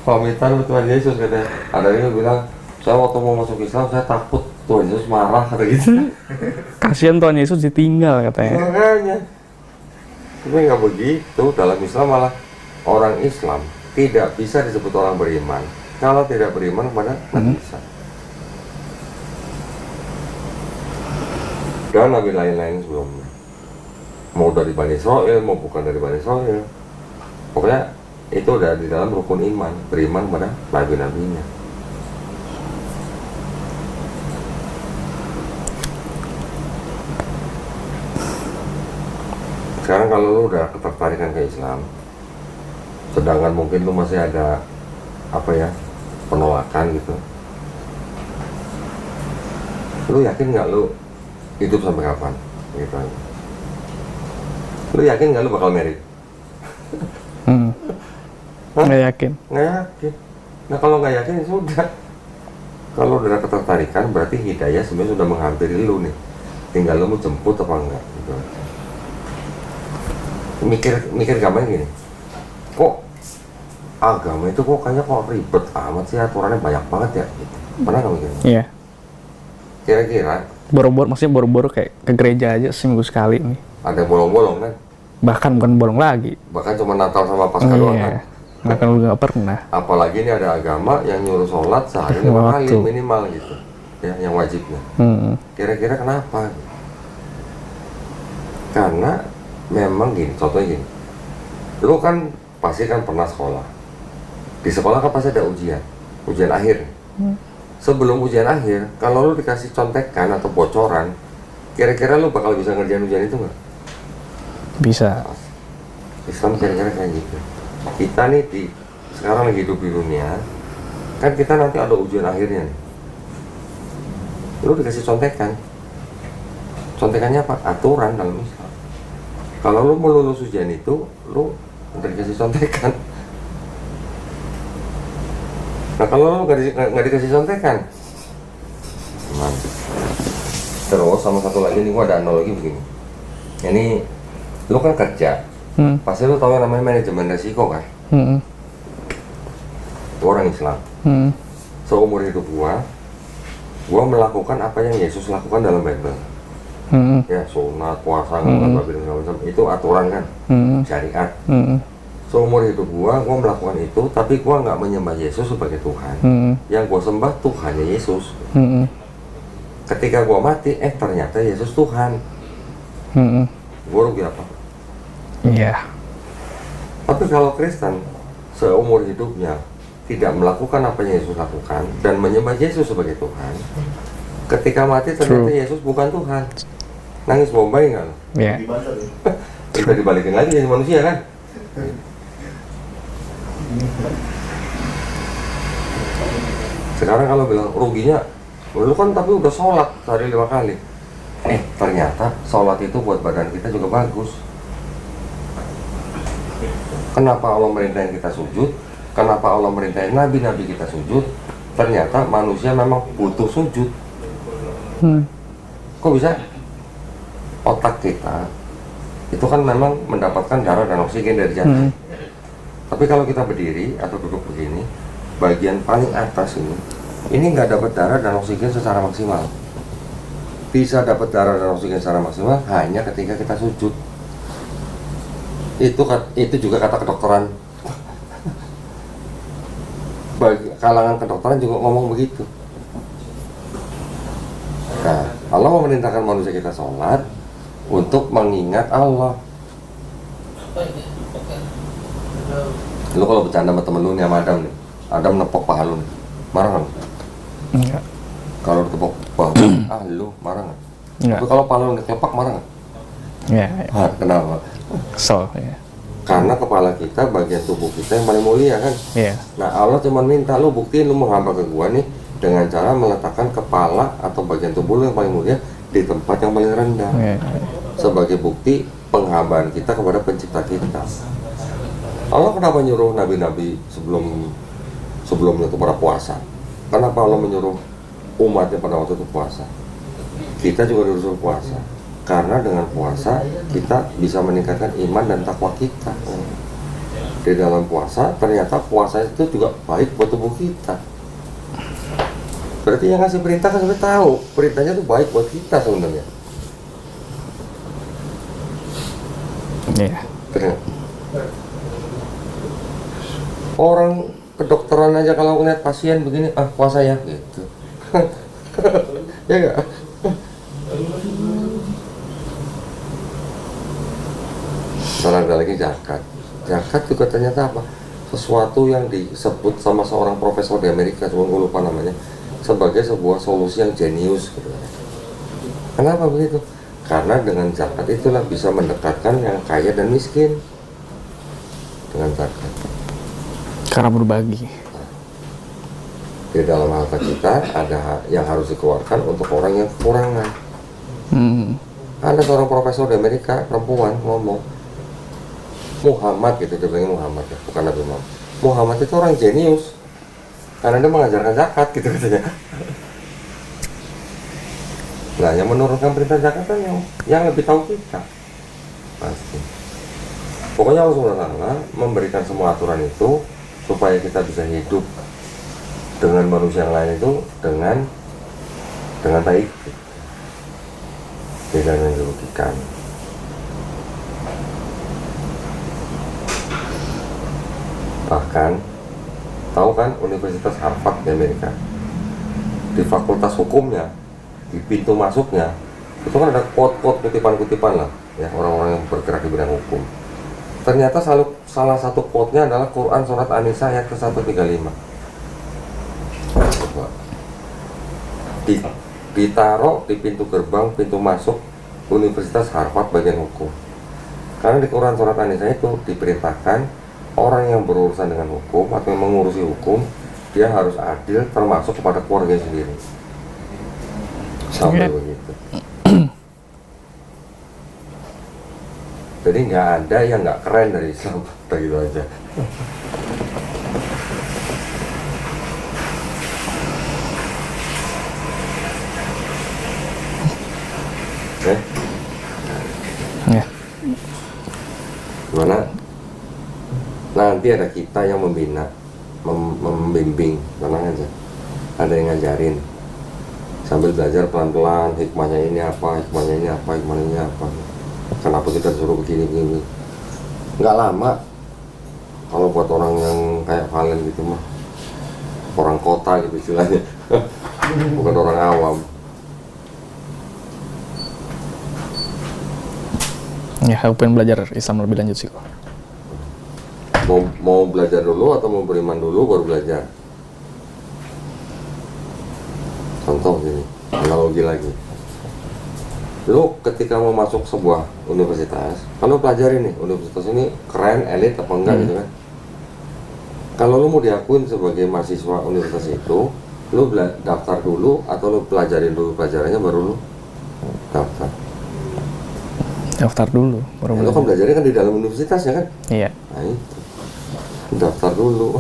Pamitan sama Tuhan Yesus katanya. Ada yang bilang, saya waktu mau masuk Islam saya takut Tuhan Yesus marah kata gitu. Kasihan Tuhan Yesus ditinggal katanya. Makanya. Tapi nggak begitu, dalam Islam malah orang Islam tidak bisa disebut orang beriman kalau tidak beriman kepada Nabi Isa dan Nabi lain-lain sebelumnya, mau dari Bani Israel mau bukan dari Bani Israel, pokoknya itu udah di dalam rukun iman, beriman kepada Nabi-Nabinya. Sekarang kalau lu udah ketertarikan ke Islam, sedangkan mungkin lu masih ada apa ya, penolakan gitu, lu yakin nggak lu hidup sampai kapan? Gitu aja. Lu yakin nggak lu bakal married? Nggak yakin. Nggak yakin. Nah kalau nggak yakin ya sudah. Kalau udah ada ketertarikan berarti hidayah sebenarnya sudah menghampiri lu nih. Tinggal lu mau jemput apa enggak gitu. Mikir gampang gini, kok agama itu kok kayaknya kok ribet amat sih, aturannya banyak banget ya gitu. Pernah nggak mikir? Iya. Kira-kira Boro-boro, maksudnya boro-boro kayak ke gereja aja seminggu sekali nih. ada yang bolong-bolong kan? Bahkan bukan bolong lagi. Bahkan cuma Natal sama Paskah doang kan? Iya. Bahkan lu nggak pernah. Apalagi ini ada agama yang nyuruh sholat sehari 5 kali Waktu. minimal gitu ya, yang wajibnya. Kira-kira kenapa? Karena memang gini, contohnya gini, lu kan pasti kan pernah sekolah. Di sekolah kan pasti ada ujian akhir. Sebelum ujian akhir, kalau lu dikasih contekan atau bocoran, kira-kira lu bakal bisa ngerjain ujian itu nggak? Bisa. Islam kira-kira kayak gitu. Kita nih sekarang lagi hidup di dunia, kan kita nanti ada ujian akhirnya nih. Lu dikasih contekan. Contekannya apa? Aturan dalam Islam. Kalau lu mau lulus ujian itu, lu udah dikasih contekan. Nah kalau lu nggak dikasih contekan, gimana? Terus sama satu lagi nih, gua ada analogi begini. Ini lu kan kerja, pasti lu tahu yang namanya manajemen resiko kan? Gua orang Islam. Seumur hidup gua melakukan apa yang Yesus lakukan dalam Bible. Ya sunat, puasa, segala macam itu aturan kan, syariat. Seumur hidup gua melakukan itu, tapi gua nggak menyembah Yesus sebagai Tuhan. Yang gua sembah Tuhannya Yesus. Ketika gua mati, ternyata Yesus Tuhan. Gua rugi apa? Iya. Tapi kalau Kristen seumur hidupnya tidak melakukan apa yang Yesus lakukan dan menyembah Yesus sebagai Tuhan, ketika mati ternyata Yesus bukan Tuhan. Nangis bombay nggak? Ya. Kita dibalikin lagi jadi manusia kan? Sekarang kalau bilang ruginya, lu kan tapi udah sholat sehari 5 kali. Ternyata sholat itu buat badan kita juga bagus. Kenapa Allah merintahin kita sujud? Kenapa Allah merintahin nabi-nabi kita sujud? Ternyata manusia memang butuh sujud. Kok bisa? Otak kita itu kan memang mendapatkan darah dan oksigen dari jantung. Tapi kalau kita berdiri atau duduk begini, bagian paling atas ini nggak dapat darah dan oksigen secara maksimal. Bisa dapat darah dan oksigen secara maksimal hanya ketika kita sujud. Itu juga kata kedokteran. Bagi kalangan kedokteran juga ngomong begitu. Nah, Allah memerintahkan manusia kita sholat untuk mengingat Allah. Lu kalau bercanda sama temen lu nih sama Adam nih, Adam nepok paha lu nih, marah nggak? Enggak. Kalau ditepok paha, lu marah nggak? Enggak. Tapi kalau paha lu dikelepak marah nggak? Ya. Kenapa? Kesel ya. Karena kepala kita bagian tubuh kita yang paling mulia kan. Iya. Nah Allah cuma minta lu buktiin lu menghamba ke gua nih dengan cara meletakkan kepala atau bagian tubuh lu yang paling mulia di tempat yang paling rendah. Iya. Sebagai bukti penghambaan kita kepada pencipta kita. Allah kenapa nyuruh nabi-nabi sebelumnya itu pada puasa? Kenapa Allah menyuruh umatnya pada waktu itu puasa? Kita juga disuruh puasa. Karena dengan puasa kita bisa meningkatkan iman dan takwa kita. Di dalam puasa ternyata puasa itu juga baik buat tubuh kita. Berarti yang ngasih perintah kan sudah tahu perintahnya itu baik buat kita sebenarnya. Iya. Benar. Orang kedokteran aja kalau ngeliat pasien begini, puasa ya gitu. Ya enggak? Ada lagi zakat. Zakat juga ternyata apa? Sesuatu yang disebut sama seorang profesor di Amerika, cuma gue lupa namanya, sebagai sebuah solusi yang jenius gitu. Kenapa begitu? Karena dengan zakat itulah bisa mendekatkan yang kaya dan miskin. Dengan zakat. Karena berbagi. Di dalam harta kita ada yang harus dikeluarkan untuk orang yang kekurangan. Ada seorang profesor di Amerika, perempuan, ngomong Muhammad gitu, dia bilangnya Muhammad ya, bukan Nabi Muhammad. Muhammad itu orang jenius karena dia mengajarkan zakat gitu katanya. Nah, yang menurunkan perintah zakat kan yang lebih tahu kita pasti. Pokoknya Allah SWT memberikan semua aturan itu supaya kita bisa hidup dengan manusia yang lain itu dengan baik, tidak dengan dirugikan. Bahkan tahu kan Universitas Harvard di Amerika, di fakultas hukumnya, di pintu masuknya itu kan ada quote-quote, kutipan-kutipan lah ya, orang-orang yang bergerak di bidang hukum. Ternyata salah satu quote-nya adalah Quran surat An-Nisa ayat ke-135. Ditaruh di pintu gerbang, pintu masuk Universitas Harvard bagian hukum. Karena di Quran surat An-Nisa itu diperintahkan orang yang berurusan dengan hukum atau yang mengurusi hukum, dia harus adil termasuk kepada keluarga sendiri. Sampai begitu. Jadi nggak ada yang nggak keren dari Islam, begitu aja. Ya. Gimana? Nanti ada kita yang membina, membimbing, tenang aja. Ada yang ngajarin, sambil belajar pelan-pelan, hikmahnya ini apa, hikmahnya ini apa, hikmahnya ini apa. Kenapa kita disuruh begini-begini? Nggak lama. Kalau buat orang yang kayak Valen gitu mah, orang kota gitu istilahnya, bukan orang awam. Ya, aku pengen belajar Islam lebih lanjut sih kok. Mau belajar dulu atau mau beriman dulu baru belajar? Contoh gini, analogi lagi. Lu ketika mau masuk sebuah universitas, kalau pelajari nih, universitas ini keren, elit apa enggak gitu kan. Kalau lu mau diakuin sebagai mahasiswa universitas itu, lu daftar dulu atau lu pelajarin dulu pelajarannya baru lu daftar. Daftar dulu baru Ya, lu kan belajarnya kan di dalam universitas ya kan? Iya. Nah itu, daftar dulu.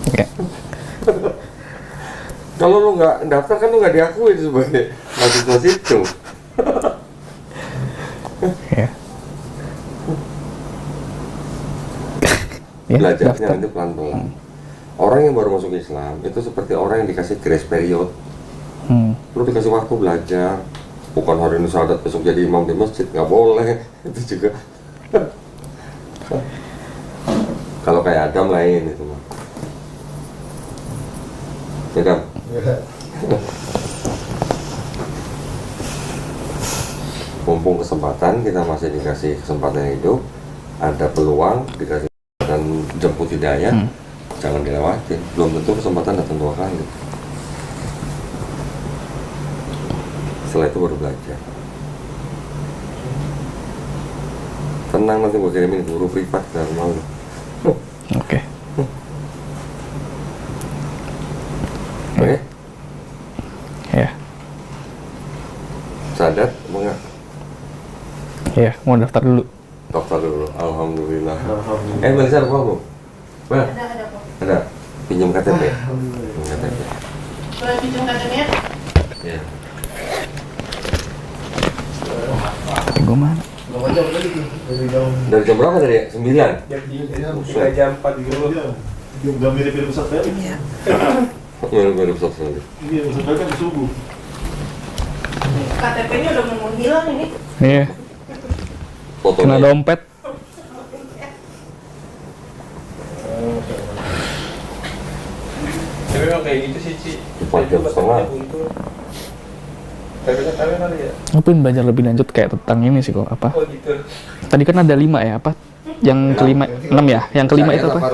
Oke. Kalau lu nggak daftar kan lu nggak diakuin sebagai mahasiswa situ. Ya. Ya, Belajarnya daftar. nanti pelan-pelan. Orang yang baru masuk Islam itu seperti orang yang dikasih grace period. Lu dikasih waktu belajar. Bukan hari ini syahadat besok jadi imam di masjid, nggak boleh. Itu juga. Kalau kayak Adam lain itu mah. Ya kan? Mumpung kesempatan, kita masih dikasih kesempatan hidup, ada peluang, dikasih kesempatan jemput hidayah, jangan dilewatin. Belum tentu kesempatan datang 2 kali. Setelah itu baru belajar. Tenang, nanti gue kirimin guru privat ke rumah lu. Oke. Oke? Ya. Sadat, enggak? Ya, mau daftar dulu. Daftar dulu, alhamdulillah. Melisa ada apa? Ada kok. Ada. Pinjam KTP. Pinjam KTP. Boleh pinjam KTP-nya? Iya. Gue mana? Dari jam berapa tadi ya? 9? Jam 4 gitu. Udah mirip-mirip Ustaz Felix. Iya. Mirip-mirip sekali. Iya, Ustaz Felix kan di subuh. KTP-nya udah mau hilang ini. Iya. Kena Fotonya. dompet. Tapi memang kayak gitu sih, Ci. 4 jam setengah. Kalian kali ya? Gue pengen belajar lebih lanjut kayak tentang ini sih kok apa? Oh gitu. Tadi kan ada 5 ya apa? Yang kelima 6 ya? Yang kelima itu apa?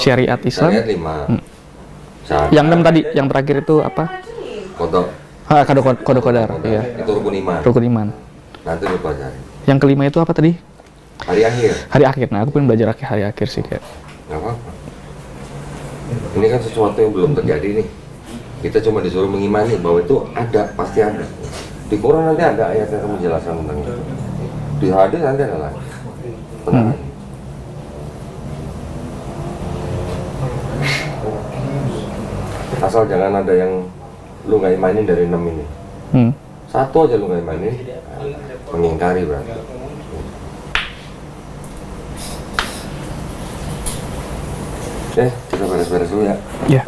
Syariat Islam. Syariat 5. Yang 6 tadi, yang terakhir itu apa? Kodok. Kode kodar, iya. Itu rukun iman. Rukun iman. Nanti lu pelajari. Yang kelima itu apa tadi? Hari akhir. Hari akhir. Nah, aku pengen belajar hari akhir sih kayak. Nggak apa-apa. Ini kan sesuatu yang belum terjadi nih. Kita cuma disuruh mengimani bahwa itu ada, pasti ada. Di Quran nanti ada ayat yang menjelaskan tentang itu. Di hadis nanti ada lagi. Tenang. Asal jangan ada yang lu nggak imanin dari 6 ini. Satu aja lu nggak imanin, mengingkari berarti. Oke, kita beres-beres dulu ya. Ya.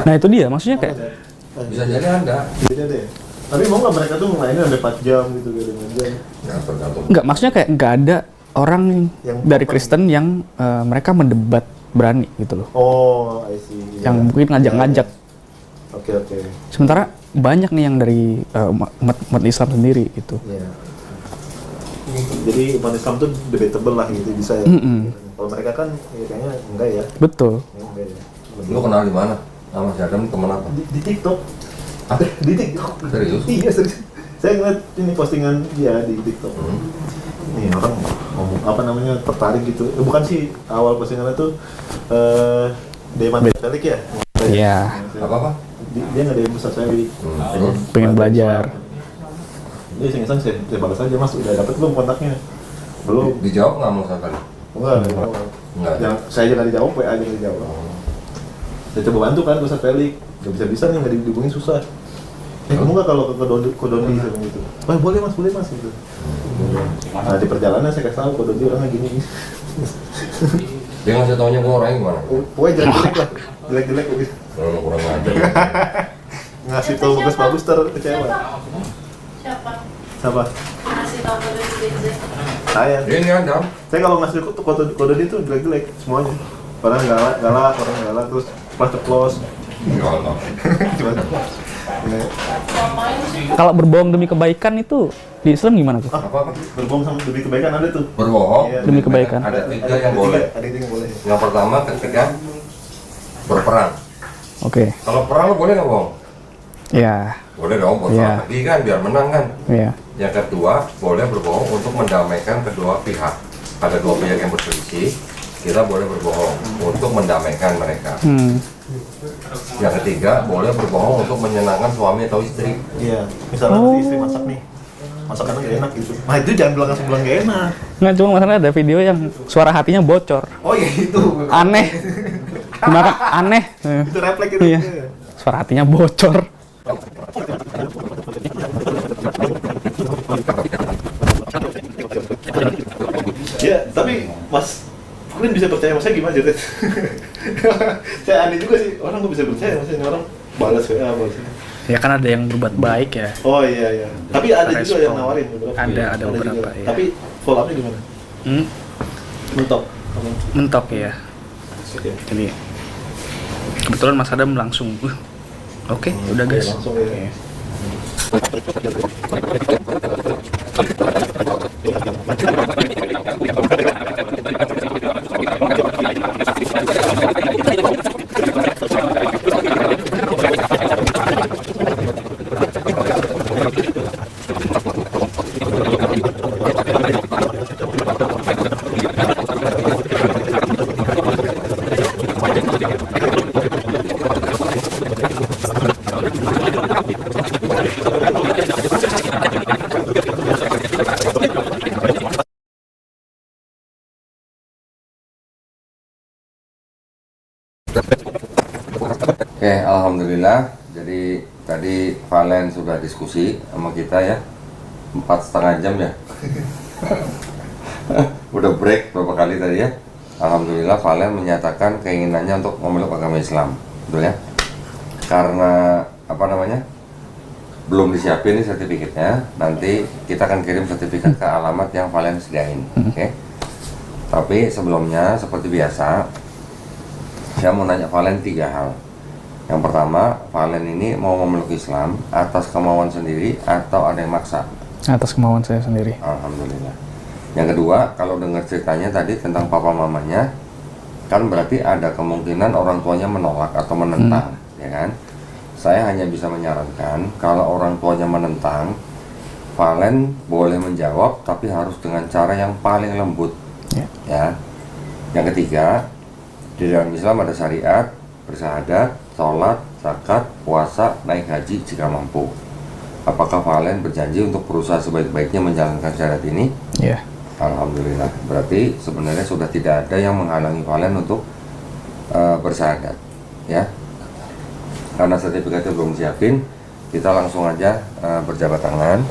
Nah itu dia, maksudnya kayak Bisa jadi ada. Beda deh. Tapi mau nggak mereka tuh ngelainin sampai 4 jam gitu, gitu jam. Nggak tergantung. nggak, maksudnya kayak nggak ada orang Yang dari open. Kristen yang mereka mendebat berani gitu loh. Oh, I see. Yang mungkin ngajak-ngajak. Oke. Sementara banyak nih yang dari umat Islam sendiri gitu. Iya. Jadi umat Islam tuh debatable lah gitu, bisa ya. Kalau mereka kan ya, kayaknya enggak ya. Betul. Enggak ya. Lu kenal di mana? Sama si Adam teman apa? Di TikTok. Ah, Di TikTok. serius? Iya, serius. Saya ngeliat ini postingan dia di TikTok. Nih orang ngomong apa namanya, tertarik gitu. Bukan sih, awal postingannya tuh Deman Felix ya? Iya. Apa-apa? Dia nge-DM Ustaz Felix. Terus? Pengen belajar. Dia iseng-iseng saya balas aja, Mas udah dapet belum kontaknya? Belum. Dijawab nggak mau sekali? Enggak. Enggak. Saya aja nggak dijawab, WA aja nggak dijawab. Saya coba bantu kan Ustaz Felix. Gak bisa-bisa nih, nggak dihubungin susah. Kamu nggak kalau ke Kododi gitu? Oh, boleh mas gitu. Nah di perjalanan saya kasih tahu Kododi orangnya gini. Dia ngasih taunya gua orangnya gimana? Pokoknya jelek-jelek lah, jelek-jelek gitu. Kalau kurang ajar. Ngasih tahu bagus-bagus kecewa. Siapa? Ngasih tahu ke dia. Saya. Ini Adam. Saya kalau ngasih Kododi itu jelek-jelek semuanya. Orang galak, terus pas ceplos. Gimana? Ya. Kalau berbohong demi kebaikan itu di Islam gimana tuh? Apa? Berbohong sama demi kebaikan ada tuh. Berbohong Iya. Demi kebaikan. ada 3 yang boleh. Ada yang boleh. Yang pertama ketika berperang. Oke. Kalau perang lo boleh nggak bohong? Ya. Boleh dong, buat Iya. lagi kan biar menang kan. Ya. Yang kedua, boleh berbohong untuk mendamaikan kedua pihak. Ada 2 pihak yang berselisih, kita boleh berbohong untuk mendamaikan mereka. Yang ketiga, boleh berbohong untuk menyenangkan suami atau istri. Iya. Misalnya nanti istri masak nih. Masakannya gak enak gitu. Nah itu jangan bilang langsung bilang gak enak. Nggak, cuma masalahnya ada video yang suara hatinya bocor. Oh iya itu. Aneh. Gimana? Aneh. Itu refleks itu. Iya. Suara hatinya bocor. Ya, tapi Mas Kalian bisa percaya sama saya gimana aja, Ted? Saya aneh juga sih, orang kok bisa percaya sama saya, ini orang balas WA, balas ini. Ya kan ada yang berbuat baik ya. Oh iya, iya. Tapi ada juga Respon. yang nawarin beberapa. Ada beberapa, juga. iya. Tapi follow up-nya gimana? Mentok? Apa? Mentok ya. Oke. Jadi kebetulan Mas Adam langsung, oke, udah guys. Langsung ya. Oke. Oke, alhamdulillah. Jadi tadi Valen sudah diskusi sama kita ya, 4,5 jam ya. Udah break berapa kali tadi ya. Alhamdulillah Valen menyatakan keinginannya untuk memeluk agama Islam, betul ya? Karena apa namanya? Belum disiapin nih sertifikatnya. Nanti kita akan kirim sertifikat ke alamat yang Valen sediain, oke? Tapi sebelumnya seperti biasa, saya mau nanya Valen 3 hal. Yang pertama, Valen ini mau memeluk Islam atas kemauan sendiri atau ada yang maksa? Atas kemauan saya sendiri. Alhamdulillah. Yang kedua, kalau dengar ceritanya tadi tentang papa mamanya, kan berarti ada kemungkinan orang tuanya menolak atau menentang, ya kan? Saya hanya bisa menyarankan kalau orang tuanya menentang, Valen boleh menjawab, tapi harus dengan cara yang paling lembut, ya. Yang ketiga, di dalam Islam ada syariat, bersyahadat, sholat, zakat, puasa, naik haji jika mampu. Apakah Valen berjanji untuk berusaha sebaik-baiknya menjalankan syariat ini? Iya. Alhamdulillah. Berarti sebenarnya sudah tidak ada yang menghalangi Valen untuk bersyahadat, ya. Karena sertifikatnya belum siapin, kita langsung aja berjabat tangan.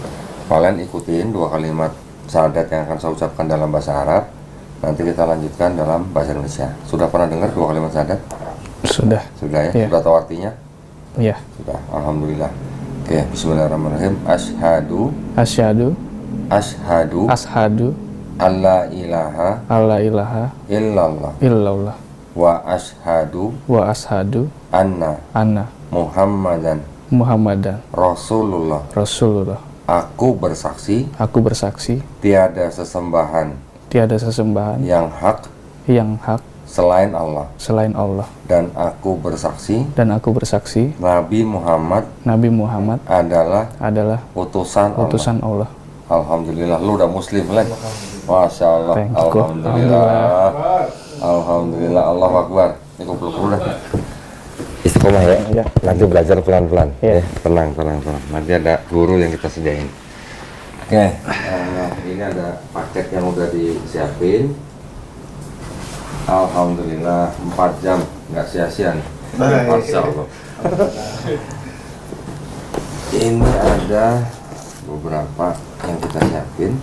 Valen ikutin 2 kalimat syahadat yang akan saya ucapkan dalam bahasa Arab. Nanti kita lanjutkan dalam bahasa Indonesia. Sudah pernah dengar 2 kalimat syahadat? Sudah. Sudah ya? Iya. Sudah tahu artinya? Iya. Sudah. Alhamdulillah. Oke, bismillahirrahmanirrahim. Asyhadu Ashadu alla ilaha alla ilaha illallah illallah wa ashhadu wa ashadu anna anna Muhammadan Muhammadan Rasulullah. Rasulullah. Aku bersaksi Aku bersaksi tiada sesembahan tiada sesembahan yang hak yang hak selain Allah, selain Allah, dan aku bersaksi Nabi Muhammad adalah adalah utusan Allah. utusan Allah. Alhamdulillah, lu udah muslim, Len. Masya Allah. Thank you. Alhamdulillah. Alhamdulillah. Allahu Akbar. Ini gue peluk dulu dah. Istiqomah ya. Iya. Nanti belajar pelan-pelan. Iya. Tenang. Nanti ada guru yang kita sediain. Oke. Ini ada paket yang udah disiapin. Alhamdulillah, 4 jam. Nggak sia-sia nih. Masya Allah. Ini ada beberapa yang kita siapin.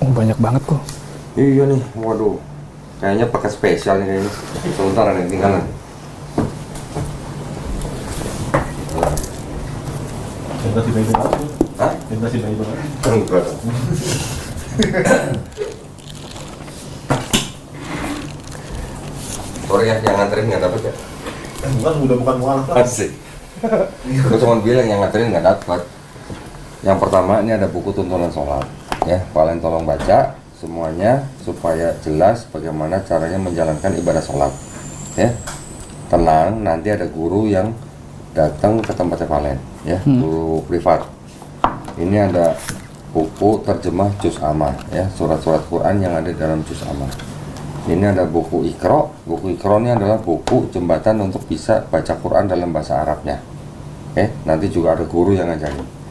Oh, banyak banget kok. Iya nih, waduh. Kayaknya pakai spesial nih kayaknya. Sebentar ada yang tinggalan. Nasi bayi banget. Hah? Nasi bayi banget. Enggak. Sorry ya, yang nganterin nggak dapet ya. Udah bukan mualaf lah. Asik. Gue cuma bilang yang nganterin nggak dapat. Yang pertama ini ada buku tuntunan sholat, ya. Kalian tolong baca semuanya supaya jelas bagaimana caranya menjalankan ibadah sholat, ya. Tenang, nanti ada guru yang datang ke tempatnya kalian, ya. Guru privat. Ini ada buku terjemah Juz Amma, ya, surat-surat Quran yang ada dalam Juz Amma. Ini ada buku Iqra. Buku Iqra ini adalah buku jembatan untuk bisa baca Quran dalam bahasa Arabnya. Nanti juga ada guru yang ngajarin.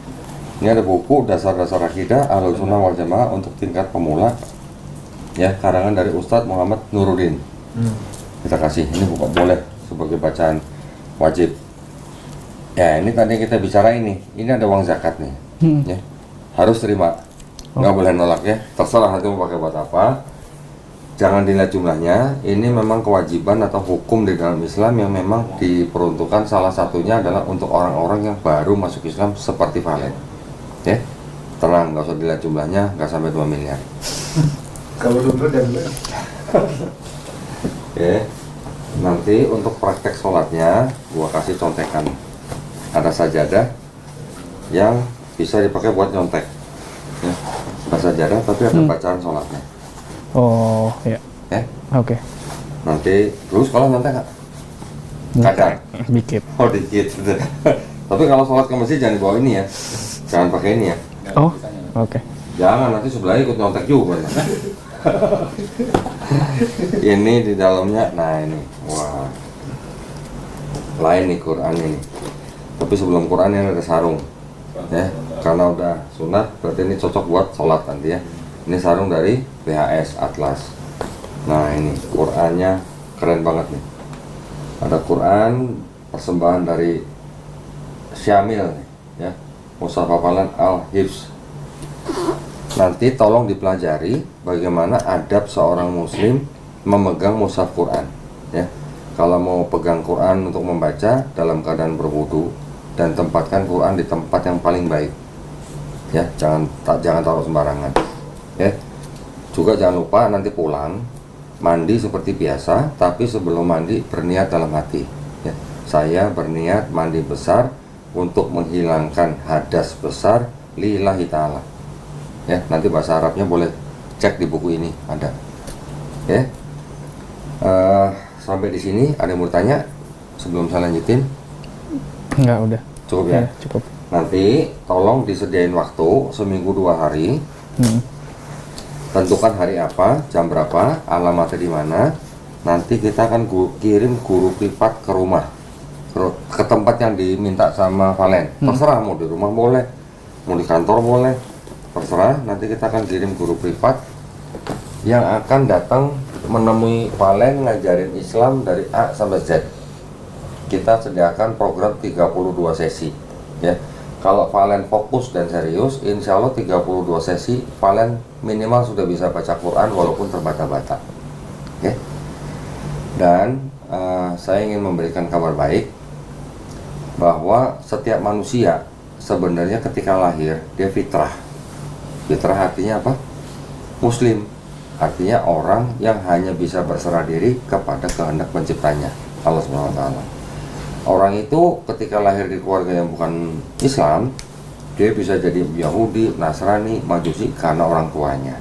Ini ada buku dasar-dasar akidah Ahlus Sunnah wal Jamaah untuk tingkat pemula, ya, karangan dari Ustadz Muhammad Nuruddin. Kita kasih, ini buku boleh sebagai bacaan wajib. Ya, ini tadi kita bicara ini ada uang zakat nih, ya, harus terima, nggak boleh nolak, ya, terserah nanti mau pakai buat apa. Jangan dilihat jumlahnya, ini memang kewajiban atau hukum di dalam Islam yang memang diperuntukkan, salah satunya adalah untuk orang-orang yang baru masuk Islam seperti Valen. Ya, tenang, nggak usah dilihat jumlahnya, nggak sampai 2 miliar. Kalau dulu dan dulu. Ya, nanti untuk praktek sholatnya, gua kasih contekan. Ada sajadah yang bisa dipakai buat nyontek. Ya, ada sajadah tapi ada bacaan sholatnya. Oh, ya. Oke. Nanti dulu sekolah nyontek nggak? Kadang. Dikit. Oh, dikit. Tapi kalau sholat ke masjid jangan bawa ini ya. Jangan pakai ini ya. Oh, oke. Jangan, nanti sebelahnya ikut nyontek juga. Ini di dalamnya, nah ini, wah, lain nih Quran ini. Tapi sebelum Quran ini ada sarung, ya, karena udah sunat, berarti ini cocok buat sholat nanti ya. Ini sarung dari BHS Atlas. Nah ini Qurannya keren banget nih. Ada Quran persembahan dari Syamil, ya, Mushaf Hafalan Al-Hifz. Nanti tolong dipelajari bagaimana adab seorang muslim memegang mushaf Quran, ya. Kalau mau pegang Quran untuk membaca dalam keadaan berwudu dan tempatkan Quran di tempat yang paling baik, ya, jangan taruh sembarangan, ya. Juga jangan lupa nanti pulang mandi seperti biasa, tapi sebelum mandi berniat dalam hati, ya. Saya berniat mandi besar untuk menghilangkan hadas besar lillahi ta'ala. Ya, nanti bahasa Arabnya boleh cek di buku ini ada. Ya, sampai di sini ada yang mau tanya sebelum saya lanjutin? Enggak, udah. Cukup ya? Cukup. Nanti tolong disediain waktu seminggu 2 hari. Tentukan hari apa, jam berapa, alamatnya di mana. Nanti kita akan kirim guru privat ke rumah, ke tempat yang diminta sama Valen. Terserah, mau di rumah boleh, mau di kantor boleh, terserah. Nanti kita akan kirim guru privat yang akan datang menemui Valen ngajarin Islam dari A sampai Z. Kita sediakan program 32 sesi, ya. Kalau Valen fokus dan serius, insya Allah 32 sesi Valen minimal sudah bisa baca Quran walaupun terbata-bata, ya. Dan saya ingin memberikan kabar baik bahwa setiap manusia sebenarnya ketika lahir dia fitrah. Fitrah artinya apa? Muslim. Artinya orang yang hanya bisa berserah diri kepada kehendak penciptanya, Allah SWT. Orang itu ketika lahir di keluarga yang bukan Islam, dia bisa jadi Yahudi, Nasrani, Majusi karena orang tuanya.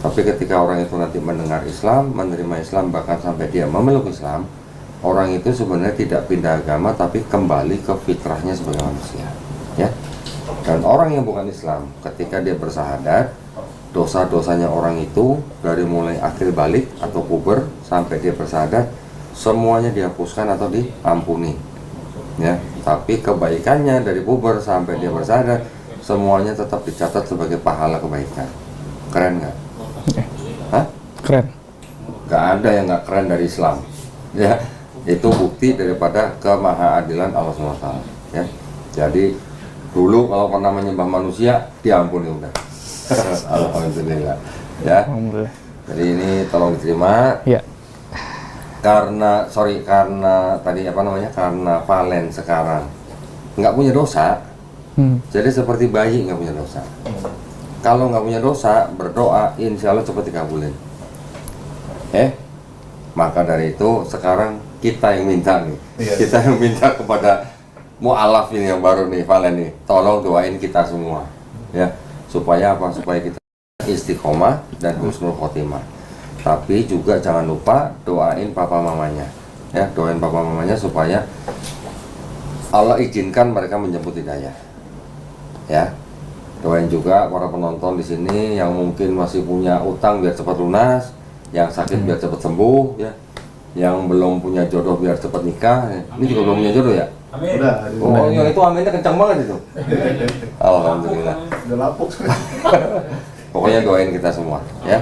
Tapi ketika orang itu nanti mendengar Islam, menerima Islam, bahkan sampai dia memeluk Islam, orang itu sebenarnya tidak pindah agama tapi kembali ke fitrahnya sebagai manusia, ya. Dan orang yang bukan Islam ketika dia bersahadat, dosa-dosanya orang itu dari mulai akhir balik atau puber sampai dia bersahadat semuanya dihapuskan atau diampuni, ya. Tapi kebaikannya dari puber sampai dia bersahadat semuanya tetap dicatat sebagai pahala kebaikan. Keren nggak? Hah? Keren. Nggak ada yang nggak keren dari Islam, ya. Itu bukti daripada kemahaadilan Allah SWT, ya. Jadi dulu kalau pernah menyembah manusia diampuni udah. Alhamdulillah, ya. Alhamdulillah. Jadi ini tolong diterima. Ya. Karena tadi apa namanya, karena Valen sekarang nggak punya dosa, jadi seperti bayi nggak punya dosa. Kalau nggak punya dosa, berdoa insya Allah cepat dikabulin. Maka dari itu sekarang kita yang minta nih. Iya. Kita yang minta kepada mu'alaf ini yang baru nih, Valen nih. Tolong doain kita semua. Ya, supaya apa? Supaya kita istiqomah dan husnul khotimah. Tapi juga jangan lupa doain papa mamanya. Ya, doain papa mamanya supaya Allah izinkan mereka menjemput hidayah. Ya. Doain juga para penonton di sini yang mungkin masih punya utang biar cepat lunas, yang sakit biar cepat sembuh, ya. Yang belum punya jodoh biar cepat nikah. Ini juga belum punya jodoh ya? Amin. Udah, Oh, yang itu aminnya kencang banget itu. Alhamdulillah. udah lapuk. Pokoknya doain kita semua, ya.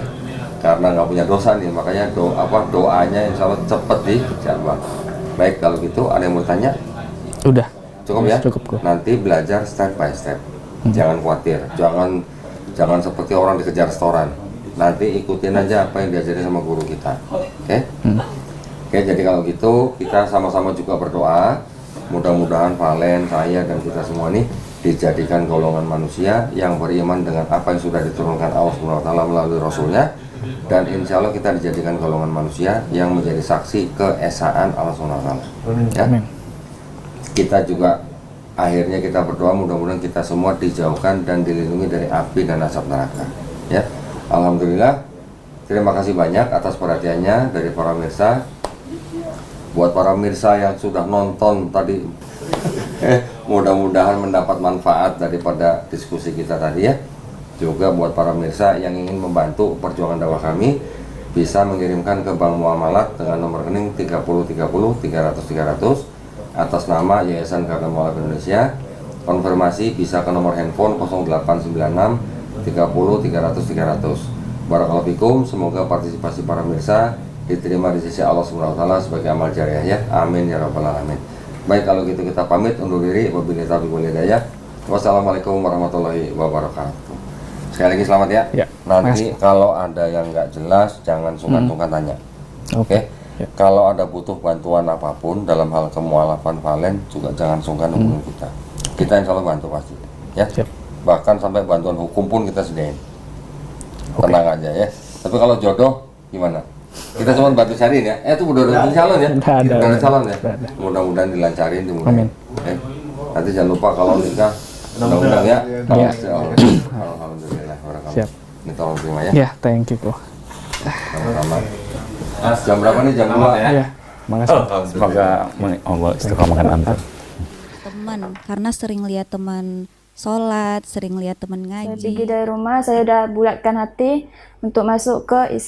Karena nggak punya dosa nih, makanya doanya insya Allah cepat dijawab. Baik, kalau gitu ada yang mau tanya? Udah. Cukup ya? Cukup kok. Nanti belajar step by step. Jangan khawatir, jangan seperti orang dikejar setoran. Nanti ikutin aja apa yang diajarin sama guru kita. Oke? Oke, jadi kalau gitu kita sama-sama juga berdoa. Mudah-mudahan Valen, saya dan kita semua ini dijadikan golongan manusia yang beriman dengan apa yang sudah diturunkan Allah SWT melalui Rasulnya. Dan insya Allah kita dijadikan golongan manusia yang menjadi saksi keesaan Allah SWT. Ya? Amin. Kita juga akhirnya kita berdoa mudah-mudahan kita semua dijauhkan dan dilindungi dari api dan asap neraka. Ya, alhamdulillah. Terima kasih banyak atas perhatiannya dari para pemirsa. Buat para pemirsa yang sudah nonton tadi, mudah-mudahan mendapat manfaat daripada diskusi kita tadi ya. Juga buat para pemirsa yang ingin membantu perjuangan dakwah kami, bisa mengirimkan ke Bank Muamalat dengan nomor rekening 3030 300 300 atas nama Yayasan Gerakan Mualaf Indonesia. Konfirmasi bisa ke nomor handphone 0896 30 300 300. Barakallahu fikum, semoga partisipasi para pemirsa diterima di sisi Allah SWT sebagai amal jariah ya. Amin ya rabbal alamin. Baik, kalau gitu kita pamit undur diri. Wabillahi taufiq wal hidayah. Wassalamualaikum warahmatullahi wabarakatuh. Sekali lagi selamat ya. Ya, Nanti kalau ada yang nggak jelas jangan sungkan-sungkan tanya. Oke. Ya. Kalau ada butuh bantuan apapun dalam hal kemualafan Valen juga jangan sungkan hubungi kita. Kita insya Allah bantu pasti. Ya. Siap. Bahkan sampai bantuan hukum pun kita sediain. Oke. Tenang aja ya. Tapi kalau jodoh gimana? Kita cuma bantu cariin ya. Itu udah ada calon ya. Udah ada. Udah ada calon ya. Udah ada. Mudah-mudahan dilancarin dimudahkan. Amin. Nanti jangan lupa kalau nikah undang-undang ya. Ya. Alhamdulillah. Siap. Ini tolong terima ya. Ya, thank you kok. Sama-sama. Jam berapa nih? Jam 2 ya? Ya, makasih. Semoga Allah istiqomahkan Anda. Teman, karena sering lihat teman sholat, sering lihat teman Saya ngaji. pergi dari rumah, saya udah bulatkan hati untuk masuk ke